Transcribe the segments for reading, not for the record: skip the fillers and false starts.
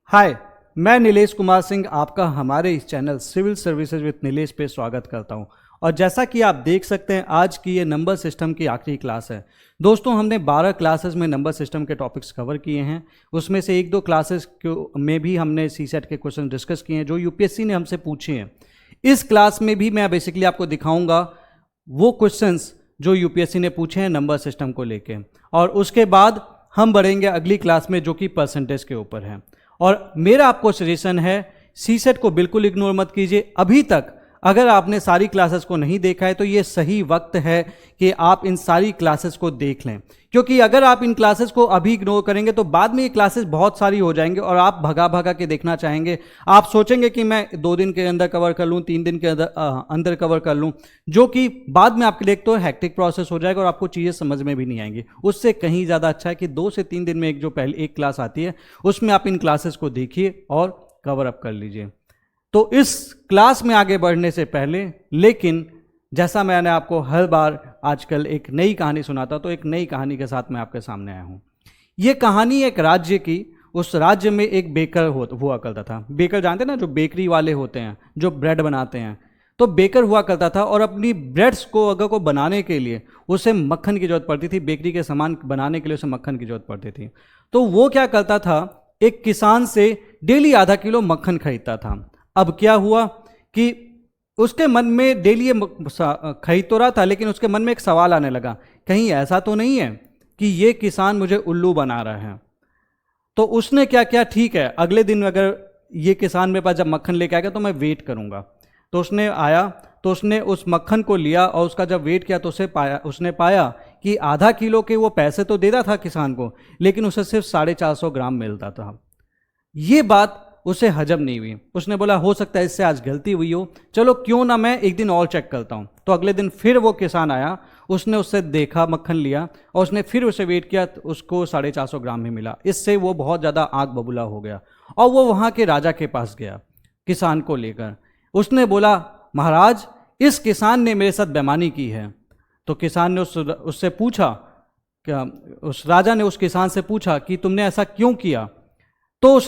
हाय, मैं नीलेश कुमार सिंह आपका हमारे इस channel civil services with Nilesh पे स्वागत करता हूं। और जैसा कि आप देख सकते हैं, आज की ये नंबर सिस्टम की आखिरी क्लास है। दोस्तों, हमने 12 क्लासेस में नंबर सिस्टम के टॉपिक्स कवर किए हैं। उसमें से एक दो क्लासेस में भी हमने सीसेट के क्वेश्चन डिस्कस किए हैं जो यूपीएससी ने हमसे पूछे हैं। इस क्लास में भी मैं बेसिकली आपको दिखाऊंगा वो क्वेश्चंस जो यूपीएससी ने पूछे हैं नंबर सिस्टम को लेके, और उसके बाद हम बढ़ेंगे अगली क्लास में जो कि परसेंटेज के ऊपर है। और मेरा आपको सजेशन है, सीसेट को बिल्कुल इग्नोर मत कीजिए। अभी तक अगर आपने सारी क्लासेस को नहीं देखा है तो ये सही वक्त है कि आप इन सारी क्लासेस को देख लें, क्योंकि अगर आप इन क्लासेस को अभी इग्नोर करेंगे तो बाद में ये क्लासेस बहुत सारी हो जाएंगे और आप भगा भगा के देखना चाहेंगे। आप सोचेंगे कि मैं 2 दिन के अंदर कवर कर लूँ, 3 दिन के अंदर कवर कर लूँ, जो कि बाद में आपके लिए तो हैक्टिक प्रोसेस हो जाएगा और आपको चीज़ें समझ में भी नहीं आएंगी। उससे कहीं ज़्यादा अच्छा है कि 2 से 3 दिन में एक क्लास आती है, उसमें आप इन क्लासेस को देखिए और कवर अप कर लीजिए। तो इस क्लास में आगे बढ़ने से पहले, लेकिन जैसा मैंने आपको हर बार आजकल एक नई कहानी सुनाता, तो एक नई कहानी के साथ मैं आपके सामने आया हूँ। ये कहानी एक राज्य की, उस राज्य में एक बेकर हुआ करता था। बेकर जानते हैं ना, जो बेकरी वाले होते हैं, जो ब्रेड बनाते हैं। तो बेकर हुआ करता था और अपनी ब्रेड्स को बनाने के लिए उसे मक्खन की जरूरत पड़ती थी। बेकरी के सामान बनाने के लिए उसे मक्खन की जरूरत पड़ती थी। तो वो क्या करता था, एक किसान से डेली आधा किलो मक्खन खरीदता था। अब क्या हुआ कि उसके मन में डेली ये खरीद तो रहा था, लेकिन उसके मन में एक सवाल आने लगा, कहीं ऐसा तो नहीं है कि ये किसान मुझे उल्लू बना रहा है। तो उसने क्या किया, ठीक है अगले दिन अगर ये किसान मेरे पास जब मक्खन लेके आएगा तो मैं वेट करूंगा। तो उसने आया, तो उसने उस मक्खन को लिया और उसका जब वेट किया तो उसने पाया कि आधा किलो के वो पैसे तो देता था किसान को, लेकिन उसे सिर्फ 450 ग्राम मिलता था। ये बात उसे हजम नहीं हुई। उसने बोला हो सकता है इससे आज गलती हुई हो, चलो क्यों ना मैं एक दिन और चेक करता हूं। तो अगले दिन फिर वो किसान आया, उसने उससे देखा, मक्खन लिया और उसने फिर उसे वेट किया, तो उसको 450 ग्राम ही मिला। इससे वो बहुत ज़्यादा आग बबूला हो गया और वो वहाँ के राजा के पास गया किसान को लेकर। उसने बोला, महाराज इस किसान ने मेरे साथ बेईमानी की है। तो किसान ने उससे पूछा, क्या उस राजा ने उस किसान से पूछा कि तुमने ऐसा क्यों किया। तो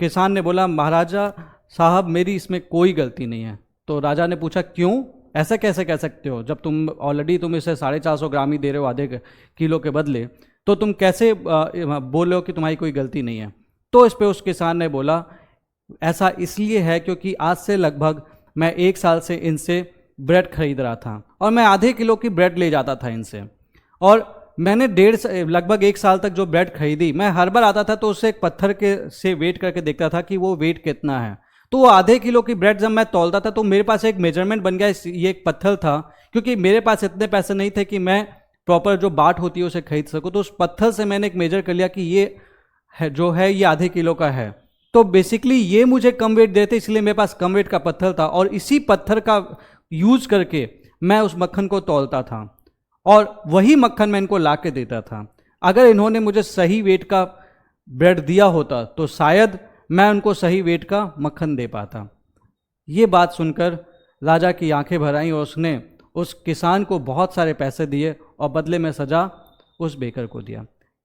किसान ने बोला, महाराजा साहब मेरी इसमें कोई गलती नहीं है। तो राजा ने पूछा, क्यों, ऐसा कैसे कह सकते हो, जब तुम इसे 450 ग्राम ही दे रहे हो आधे किलो के बदले, तो तुम कैसे बोल रहे हो कि तुम्हारी कोई गलती नहीं है। तो इस पे उस किसान ने बोला, ऐसा इसलिए है क्योंकि आज से लगभग मैं 1 साल से इनसे ब्रेड खरीद रहा था और मैं आधे किलो की ब्रेड ले जाता था इनसे, और मैंने लगभग 1 साल तक जो ब्रेड खरीदी, मैं हर बार आता था तो उससे एक पत्थर से वेट करके देखता था कि वो वेट कितना है। तो वो आधे किलो की ब्रेड जब मैं तौलता था तो मेरे पास एक मेजरमेंट बन गया, ये एक पत्थर था, क्योंकि मेरे पास इतने पैसे नहीं थे कि मैं प्रॉपर जो बाट होती है उसे खरीद सकूँ। तो उस पत्थर से मैंने एक मेजर कर लिया कि ये ये आधे किलो का है। तो बेसिकली ये मुझे कम वेट देते, इसलिए मेरे पास कम वेट का पत्थर था और इसी पत्थर का यूज करके मैं उस मक्खन को तौलता था और वही मक्खन मैं इनको ला के देता था। अगर इन्होंने मुझे सही वेट का ब्रेड दिया होता तो शायद मैं उनको सही वेट का मक्खन दे पाता। ये बात सुनकर राजा की आंखें भर आईं और उसने उस किसान को बहुत सारे पैसे दिए और बदले में सजा उस बेकर को दिया।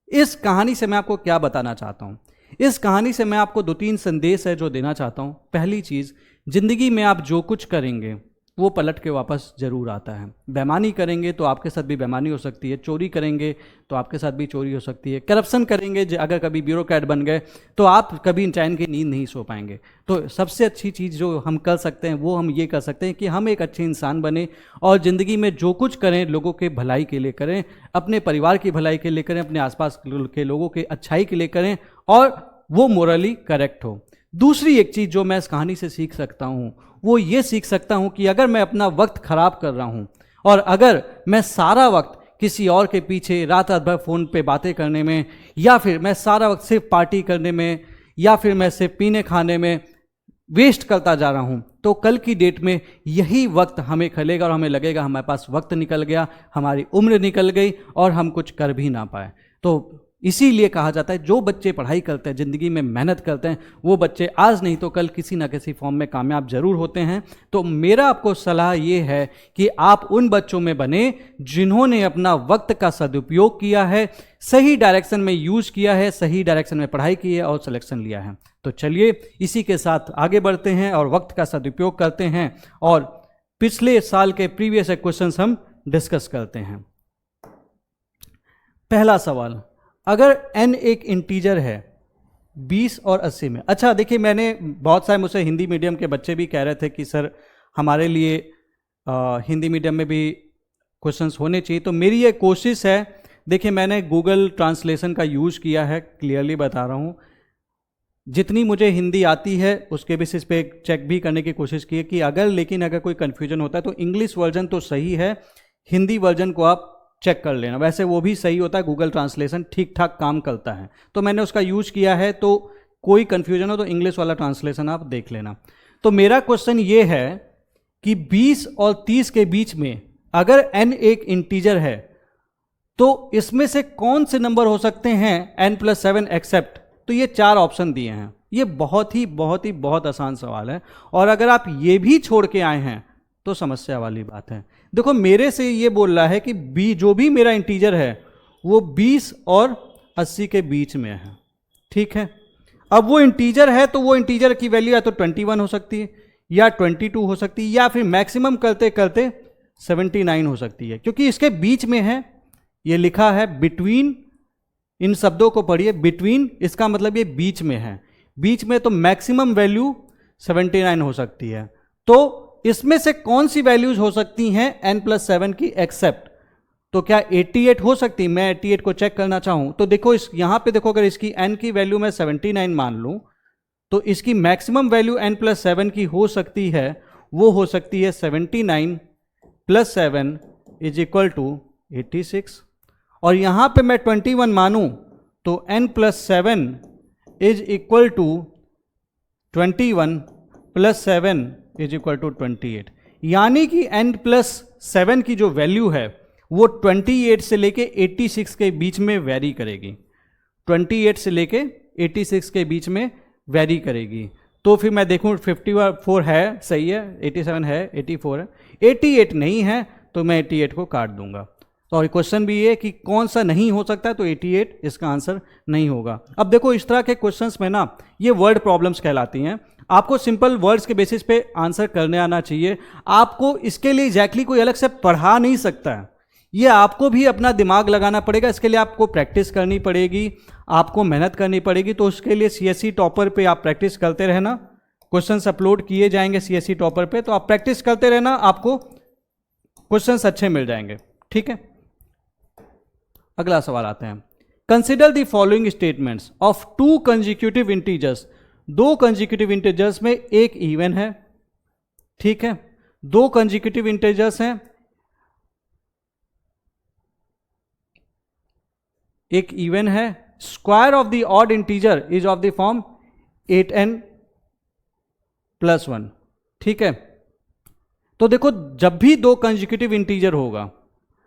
इस कहानी से मैं आपको क्या बताना चाहता हूँ, इस कहानी से मैं आपको 2-3 संदेश है जो देना चाहता हूँ। पहली चीज़, जिंदगी में आप जो कुछ करेंगे वो पलट के वापस जरूर आता है। बेईमानी करेंगे तो आपके साथ भी बेईमानी हो सकती है, चोरी करेंगे तो आपके साथ भी चोरी हो सकती है, करप्शन करेंगे, अगर कभी ब्यूरोक्रेट बन गए तो आप कभी चैन की नींद नहीं सो पाएंगे। तो सबसे अच्छी चीज़ जो हम कर सकते हैं वो हम ये कर सकते हैं कि हम एक अच्छे इंसान बने और ज़िंदगी में जो कुछ करें लोगों के भलाई के लिए करें, अपने परिवार की भलाई के लिए करें, अपने आसपास के लोगों के अच्छाई के लिए करें और वो मोरली करेक्ट हो। दूसरी एक चीज़ जो मैं इस कहानी से सीख सकता हूँ वो ये सीख सकता हूँ कि अगर मैं अपना वक्त खराब कर रहा हूँ और अगर मैं सारा वक्त किसी और के पीछे रात भर फ़ोन पे बातें करने में, या फिर मैं सारा वक्त सिर्फ पार्टी करने में, या फिर मैं सिर्फ पीने खाने में वेस्ट करता जा रहा हूँ, तो कल की डेट में यही वक्त हमें खलेगा और हमें लगेगा हमारे पास वक्त निकल गया, हमारी उम्र निकल गई और हम कुछ कर भी ना पाए। तो इसीलिए कहा जाता है जो बच्चे पढ़ाई करते हैं, ज़िंदगी में मेहनत करते हैं, वो बच्चे आज नहीं तो कल किसी ना किसी फॉर्म में कामयाब जरूर होते हैं। तो मेरा आपको सलाह ये है कि आप उन बच्चों में बने जिन्होंने अपना वक्त का सदुपयोग किया है, सही डायरेक्शन में यूज किया है, सही डायरेक्शन में पढ़ाई की है और सिलेक्शन लिया है। तो चलिए इसी के साथ आगे बढ़ते हैं और वक्त का सदुपयोग करते हैं और पिछले साल के प्रीवियस क्वेश्चंस हम डिस्कस करते हैं। पहला सवाल, अगर n एक इंटीजर है 20 और 80 में। अच्छा देखिए, मैंने बहुत सारे मुझसे हिंदी मीडियम के बच्चे भी कह रहे थे कि सर हमारे लिए हिंदी मीडियम में भी क्वेश्चंस होने चाहिए। तो मेरी ये कोशिश है, देखिए मैंने गूगल ट्रांसलेशन का यूज़ किया है, क्लियरली बता रहा हूँ, जितनी मुझे हिंदी आती है उसके बेसिस पे चेक भी करने की कोशिश की है कि अगर कोई कन्फ्यूजन होता है तो इंग्लिश वर्जन तो सही है, हिंदी वर्जन को आप चेक कर लेना। वैसे वो भी सही होता है, गूगल ट्रांसलेशन ठीक ठाक काम करता है, तो मैंने उसका यूज किया है। तो कोई कन्फ्यूजन हो तो इंग्लिश वाला ट्रांसलेशन आप देख लेना। तो मेरा क्वेश्चन ये है कि 20 और 30 के बीच में अगर n एक इंटीजर है तो इसमें से कौन से नंबर हो सकते हैं n+7 एक्सेप्ट। तो ये 4 ऑप्शन दिए हैं। ये बहुत आसान सवाल है और अगर आप ये भी छोड़ के आए हैं तो समस्या वाली बात है। देखो मेरे से ये बोल रहा है कि जो भी मेरा इंटीजर है वो 20 और 80 के बीच में है, ठीक है। अब वो इंटीजर है तो वो इंटीजर की वैल्यू या तो 21 हो सकती है या 22 हो सकती है या फिर मैक्सिमम करते करते 79 हो सकती है, क्योंकि इसके बीच में है। ये लिखा है बिटवीन, इन शब्दों को पढ़िए, बिटवीन इसका मतलब ये बीच में है, बीच में, तो मैक्सिमम वैल्यू 79 हो सकती है। तो इसमें से कौन सी वैल्यूज हो सकती हैं n+7 की एक्सेप्ट। तो क्या 88 हो सकती है? मैं 88 को चेक करना चाहूं तो देखो यहां पे देखो, अगर इसकी n की वैल्यू मैं 79 मान लूं तो इसकी मैक्सिमम वैल्यू n+7 की हो सकती है, वो हो सकती है 79 + 7 = 86। और यहां पे मैं 21 मानूं तो n+7 = 21 + 7 = 28। यानी कि n+7 की जो वैल्यू है वो 28 से लेके 86 के बीच में वेरी करेगी। 28 से लेके 86 के बीच में वेरी करेगी। तो फिर मैं देखूं 54 है, सही है, 87 है, 84 है, 88 नहीं है तो मैं 88 को काट दूंगा। और क्वेश्चन भी ये कि कौन सा नहीं हो सकता है, तो 88 इसका आंसर नहीं होगा। अब देखो इस तरह के क्वेश्चंस में ना ये वर्ड प्रॉब्लम्स कहलाती हैं। आपको सिंपल वर्ड्स के बेसिस पे आंसर करने आना चाहिए। आपको इसके लिए एग्जैक्टली कोई अलग से पढ़ा नहीं सकता है, ये आपको भी अपना दिमाग लगाना पड़ेगा। इसके लिए आपको प्रैक्टिस करनी पड़ेगी, आपको मेहनत करनी पड़ेगी। तो उसके लिए CSE टॉपर पे आप प्रैक्टिस करते रहना, क्वेश्चंस अपलोड किए जाएंगे CSE टॉपर पे, तो आप प्रैक्टिस करते रहना, आपको क्वेश्चंस अच्छे मिल जाएंगे, ठीक है। अगला सवाल आते हैं। Consider the following statements of 2 consecutive integers. 2 consecutive integers में एक इवन है, ठीक है, 2 कंजिक्यूटिव इंटीजर्स हैं, एक इवन है। Square of the odd integer is of the form 8n+1, ठीक है। तो देखो जब भी 2 कंजिक्यूटिव इंटीजर होगा,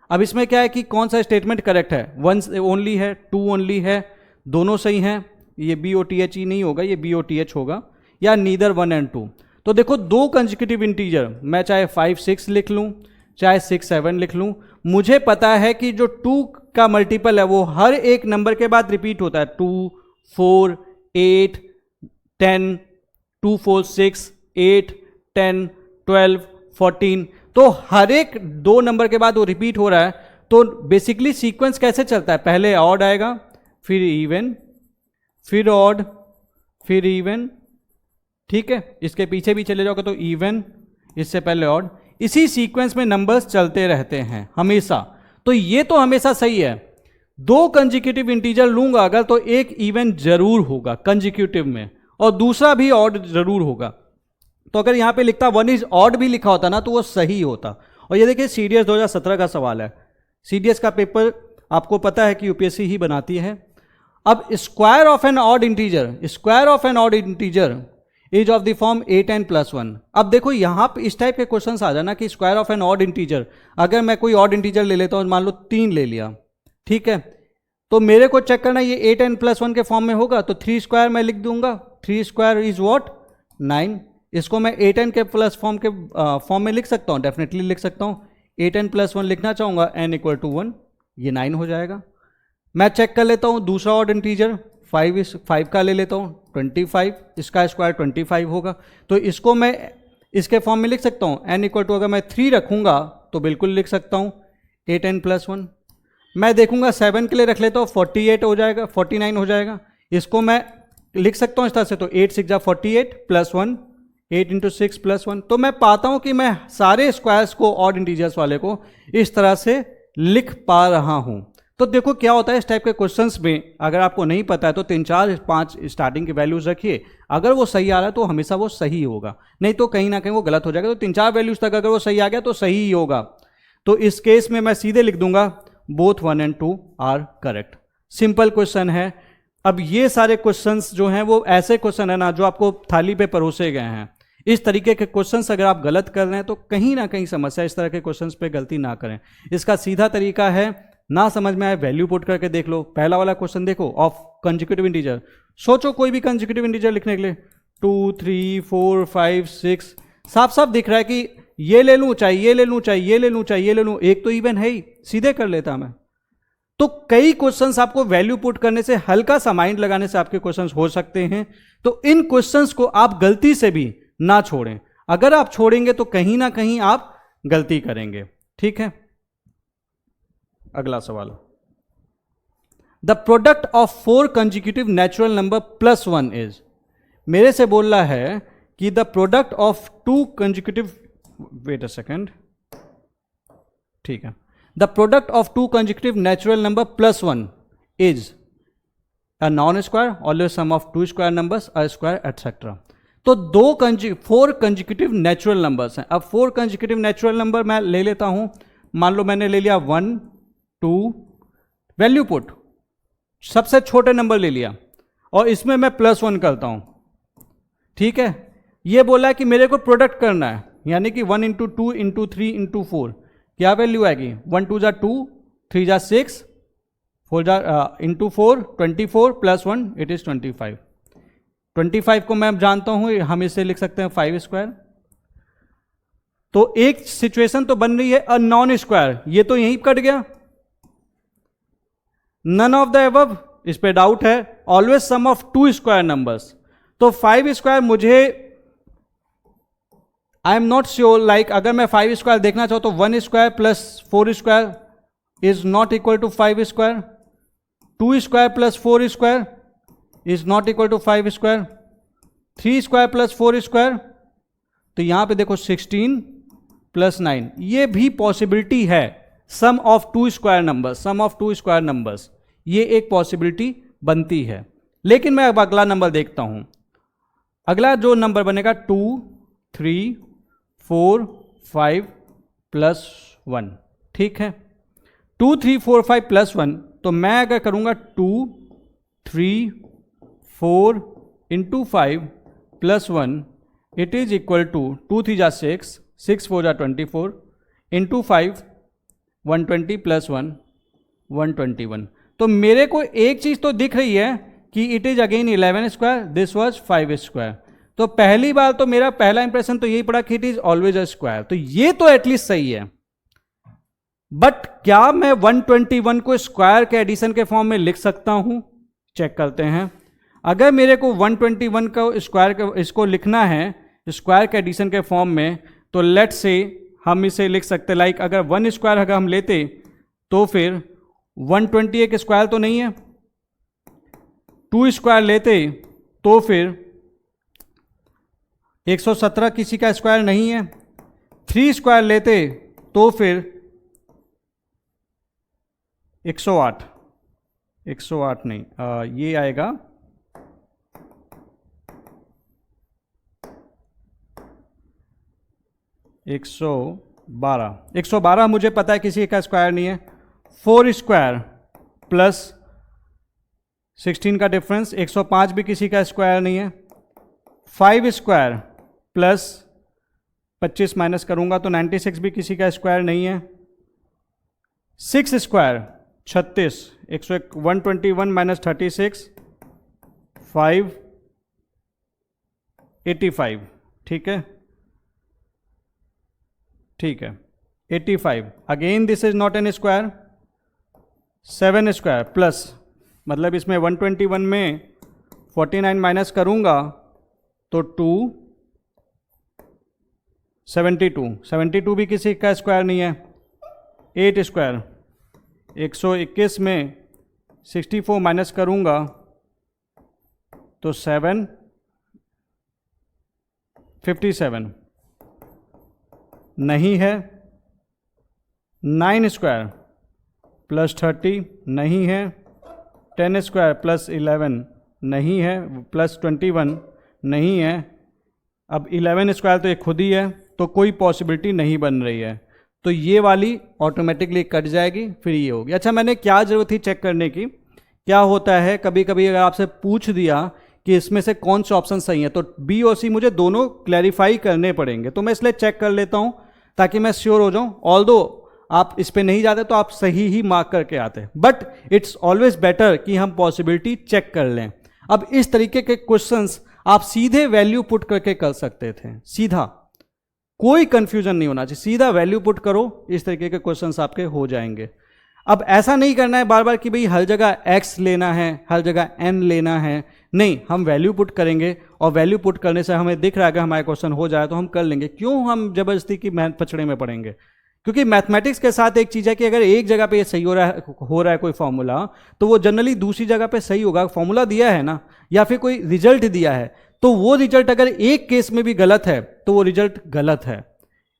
अब इसमें क्या है कि कौन सा स्टेटमेंट करेक्ट है, 1 ओनली है, 2 ओनली है, दोनों सही हैं, ये BOTH नहीं होगा, ये BOTH होगा, या नीदर 1 and 2। तो देखो 2 कंजिक्यूटिव इंटीजर, मैं चाहे 5 6 लिख लूं, चाहे 6 7 लिख लूं, मुझे पता है कि जो 2 का मल्टीपल है वो हर एक नंबर के बाद रिपीट होता है। 2 4 8 10, 2 4 6 8 10 12 14, तो हर एक 2 नंबर के बाद वो रिपीट हो रहा है। तो बेसिकली सीक्वेंस कैसे चलता है, पहले ऑड आएगा, फिर इवन, फिर ऑड, फिर इवन, ठीक है। इसके पीछे भी चले जाओगे तो इवन, इससे पहले ऑड, इसी सीक्वेंस में नंबर्स चलते रहते हैं हमेशा। तो ये तो हमेशा सही है। 2 कंजिक्यूटिव इंटीजर लूंगा अगर तो एक इवन जरूर होगा कंजिक्यूटिव में और दूसरा भी ऑड जरूर होगा। तो अगर यहां पे लिखता 1 इज ऑड भी लिखा होता ना तो वो सही होता। और ये देखिए CDS 2017 का सवाल है। CDS का पेपर आपको पता है कि UPSC ही बनाती है। अब square of an odd integer, square of an odd integer is of the form 8n+1। अब देखो यहां पे इस टाइप के क्वेश्चंस आ जाना कि square of an odd integer, अगर मैं कोई ऑड इंटीजर ले लेता हूं, मान लो 3 ले लिया, ठीक है, तो मेरे को चेक करना ये 8n + 1 के फॉर्म में होगा, तो 3 स्क्वायर मैं लिख दूंगा, 3 स्क्वायर इज व्हाट 9। इसको मैं 8n के प्लस फॉर्म में लिख सकता हूँ, डेफिनेटली लिख सकता हूँ। 8n + 1 लिखना चाहूँगा, n = 1, ये 9 हो जाएगा। मैं चेक कर लेता हूँ दूसरा ऑड इंटीजर 5 का ले लेता हूँ, 25, इसका स्क्वायर 25 होगा। तो इसको मैं इसके फॉर्म में लिख सकता हूँ, n = अगर मैं 3 रखूँगा तो बिल्कुल लिख सकता हूँ 8n + 1। मैं देखूँगा 7 के लिए रख लेता हूँ, 48 हो जाएगा, 49 हो जाएगा। इसको मैं लिख सकता हूँ इस तरह से, तो 8 × 6 = 48 + 1, 8 × 6 + 1। तो मैं पाता हूँ कि मैं सारे स्क्वायर्स को, ऑड इंटीजर्स वाले को, इस तरह से लिख पा रहा हूँ। तो देखो क्या होता है इस टाइप के क्वेश्चंस में, अगर आपको नहीं पता है तो 3, 4, 5 स्टार्टिंग की वैल्यूज रखिए। अगर वो सही आ रहा है तो हमेशा वो सही होगा, नहीं तो कहीं ना कहीं वो गलत हो जाएगा। तो 3, 4 वैल्यूज तक अगर वो सही आ गया तो सही ही होगा। तो इस केस में मैं सीधे लिख दूंगा both 1 and 2 are correct. Simple question है। अब ये सारे क्वेश्चंस जो हैं वो ऐसे क्वेश्चन है ना जो आपको थाली पे परोसे गए हैं। इस तरीके के क्वेश्चंस अगर आप गलत कर रहे हैं तो कहीं ना कहीं समस्या, इस तरह के क्वेश्चंस पे गलती ना करें। इसका सीधा तरीका है, ना समझ में आए वैल्यू पुट करके देख लो। पहला वाला क्वेश्चन देखो, ऑफ कंसेक्यूटिव इंटीजर। सोचो कोई भी कंसेक्यूटिव इंटीजर लिखने के लिए 2, 3, 4, 5, 6 साफ साफ दिख रहा है कि ये ले लूं चाहे ये ले लूं, चाहे ये ले लूं, चाहे ये ले लूं, एक तो इवन है ही, सीधे कर लेता मैं। तो कई क्वेश्चंस आपको वैल्यू पुट करने से, हल्का सा माइंड लगाने से आपके क्वेश्चंस हो सकते हैं। तो इन क्वेश्चंस को आप गलती से भी ना छोड़ें। अगर आप छोड़ेंगे तो कहीं ना कहीं आप गलती करेंगे। ठीक है, अगला सवाल। The product of 4 consecutive natural number +1 is. मेरे से बोल रहा है कि the product of 2 consecutive, wait a second, ठीक है, the product of 2 consecutive natural number +1 is a non square, always sum of 2 square numbers, a square, etcetera. तो 4 consecutive natural numbers हैं। अब 4 कंसेक्यूटिव नेचुरल नंबर मैं ले लेता हूं। मान लो मैंने ले लिया 1, 2, वैल्यू पुट, सबसे छोटे नंबर ले लिया और इसमें मैं +1 करता हूं। ठीक है, ये बोला है कि मेरे को प्रोडक्ट करना है, यानी कि 1 × 2 × 3 × 4 क्या वैल्यू आएगी? 1 2 = 2, 3 × 6, 4 × 4 24 + 1 इट इज 25। 25 को मैं जानता हूं, हम इसे लिख सकते हैं 5 स्क्वायर। तो एक सिचुएशन तो बन रही है अ नॉन स्क्वायर, ये तो यहीं कट गया। नन ऑफ द अबव, इस पे डाउट है। Always sum of 2 square numbers, तो 5 स्क्वायर मुझे, I am not sure, like अगर मैं 5 स्क्वायर देखना चाहूं तो 1 square + 4 square is not equal to 5 square, 2 square + 4 square is not equal to 5 square, 3 square + 4 square, तो यहां पे देखो 16 + 9, ये भी पॉसिबिलिटी है। Sum of 2 square numbers, sum of 2 square numbers, ये एक पॉसिबिलिटी बनती है। लेकिन मैं अब अगला नंबर देखता हूं। अगला जो नंबर बनेगा 2, 3, 4, 5 + 1। ठीक है, 2, 3, 4, 5 + 1, तो मैं अगर करूंगा 2, 3, 4 × 5 + 1 इट इज इक्वल टू 2 3 = 6, 6 4 = 24 × 5 120 + 1 121। तो मेरे को एक चीज तो दिख रही है कि it is again 11 square, this was 5 square. तो पहली बार तो मेरा पहला इंप्रेशन तो यही पड़ा कि it is always a square, तो ये तो एटलीस्ट सही है। बट क्या मैं 121 को स्क्वायर के एडिशन के फॉर्म में लिख सकता हूं? चेक करते हैं। अगर मेरे को 121 का स्क्वायर इसको लिखना है स्क्वायर के एडिशन के फॉर्म में, तो लेट्स से हम इसे लिख सकते, लाइक अगर 1 स्क्वायर अगर हम लेते तो फिर 120 एक स्क्वायर तो नहीं है, 2 स्क्वायर लेते तो फिर 117 किसी का स्क्वायर नहीं है, 3 स्क्वायर लेते तो फिर 108 नहीं, ये आएगा 112 मुझे पता है किसी का स्क्वायर नहीं है। 4 स्क्वायर + 16 का डिफरेंस, 105 भी किसी का स्क्वायर नहीं है। 5 स्क्वायर + 25 माइनस करूंगा तो 96 भी किसी का स्क्वायर नहीं है। 6 स्क्वायर 36, 121 माइनस 36, 5, 85, ठीक है, ठीक है, 85। Again this is not an square, 7 square plus, मतलब इसमें 121 में 49 माइनस करूंगा तो 2, 72 भी किसी का स्क्वायर नहीं है, 8 स्क्वायर, 121 में 64 माइनस करूंगा तो 7, 57 नहीं है, 9 स्क्वायर प्लस 30 नहीं है, 10 स्क्वायर प्लस 11 नहीं है, प्लस 21 नहीं है, अब 11 स्क्वायर तो ये खुद ही है, तो कोई पॉसिबिलिटी नहीं बन रही है, तो ये वाली ऑटोमेटिकली कट जाएगी, फिर ये होगी। अच्छा, मैंने क्या ज़रूरत थी चेक करने की? क्या होता है कभी कभी अगर आपसे पूछ दिया कि इसमें से कौन सा ऑप्शन सही है, तो बी और सी मुझे दोनों क्लैरिफाई करने पड़ेंगे, तो मैं इसलिए चेक कर लेता हूँ ताकि मैं श्योर हो जाऊँ। ऑल्दो आप इस पे नहीं जाते तो आप सही ही मार्क करके आते, बट इट्स ऑलवेज बेटर कि हम पॉसिबिलिटी चेक कर लें। अब इस तरीके के क्वेश्चंस आप सीधे वैल्यू पुट करके कर सकते थे, सीधा, कोई कंफ्यूजन नहीं होना चाहिए, सीधा वैल्यू पुट करो, इस तरीके के क्वेश्चंस आपके हो जाएंगे। अब ऐसा नहीं करना है बार बार कि भाई हर जगह x लेना है, हर जगह n लेना है, नहीं, हम वैल्यू पुट करेंगे और वैल्यू पुट करने से हमें दिख रहा है कि हमारा क्वेश्चन हो जाए तो हम कर लेंगे। क्यों हम जबरदस्ती की पचड़े में पड़ेंगे? क्योंकि मैथमेटिक्स के साथ एक चीज़ है कि अगर एक जगह पे ये सही हो रहा है कोई फॉर्मूला, तो वो जनरली दूसरी जगह पे सही होगा। फॉर्मूला दिया है ना, या फिर कोई रिजल्ट दिया है, तो वो रिजल्ट अगर एक केस में भी गलत है तो वो रिजल्ट गलत है,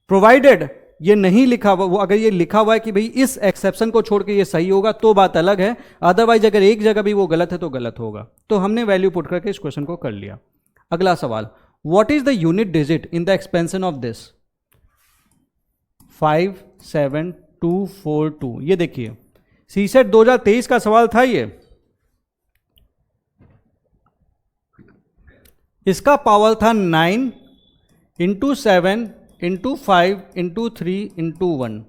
प्रोवाइडेड ये नहीं लिखा हुआ। वो अगर ये लिखा हुआ है कि भाई इस एक्सेप्शन को छोड़ के ये सही होगा तो बात अलग है, अदरवाइज अगर एक जगह भी वो गलत है तो गलत होगा। तो हमने वैल्यू पुट करके इस क्वेश्चन को कर लिया। अगला सवाल, what is the unit digit in the expansion of this? 57242। ये देखिए सीसेट 2023 का सवाल था ये। इसका पावर था 9 इंटू 7 इंटू 5 इंटू 3 इंटू 1।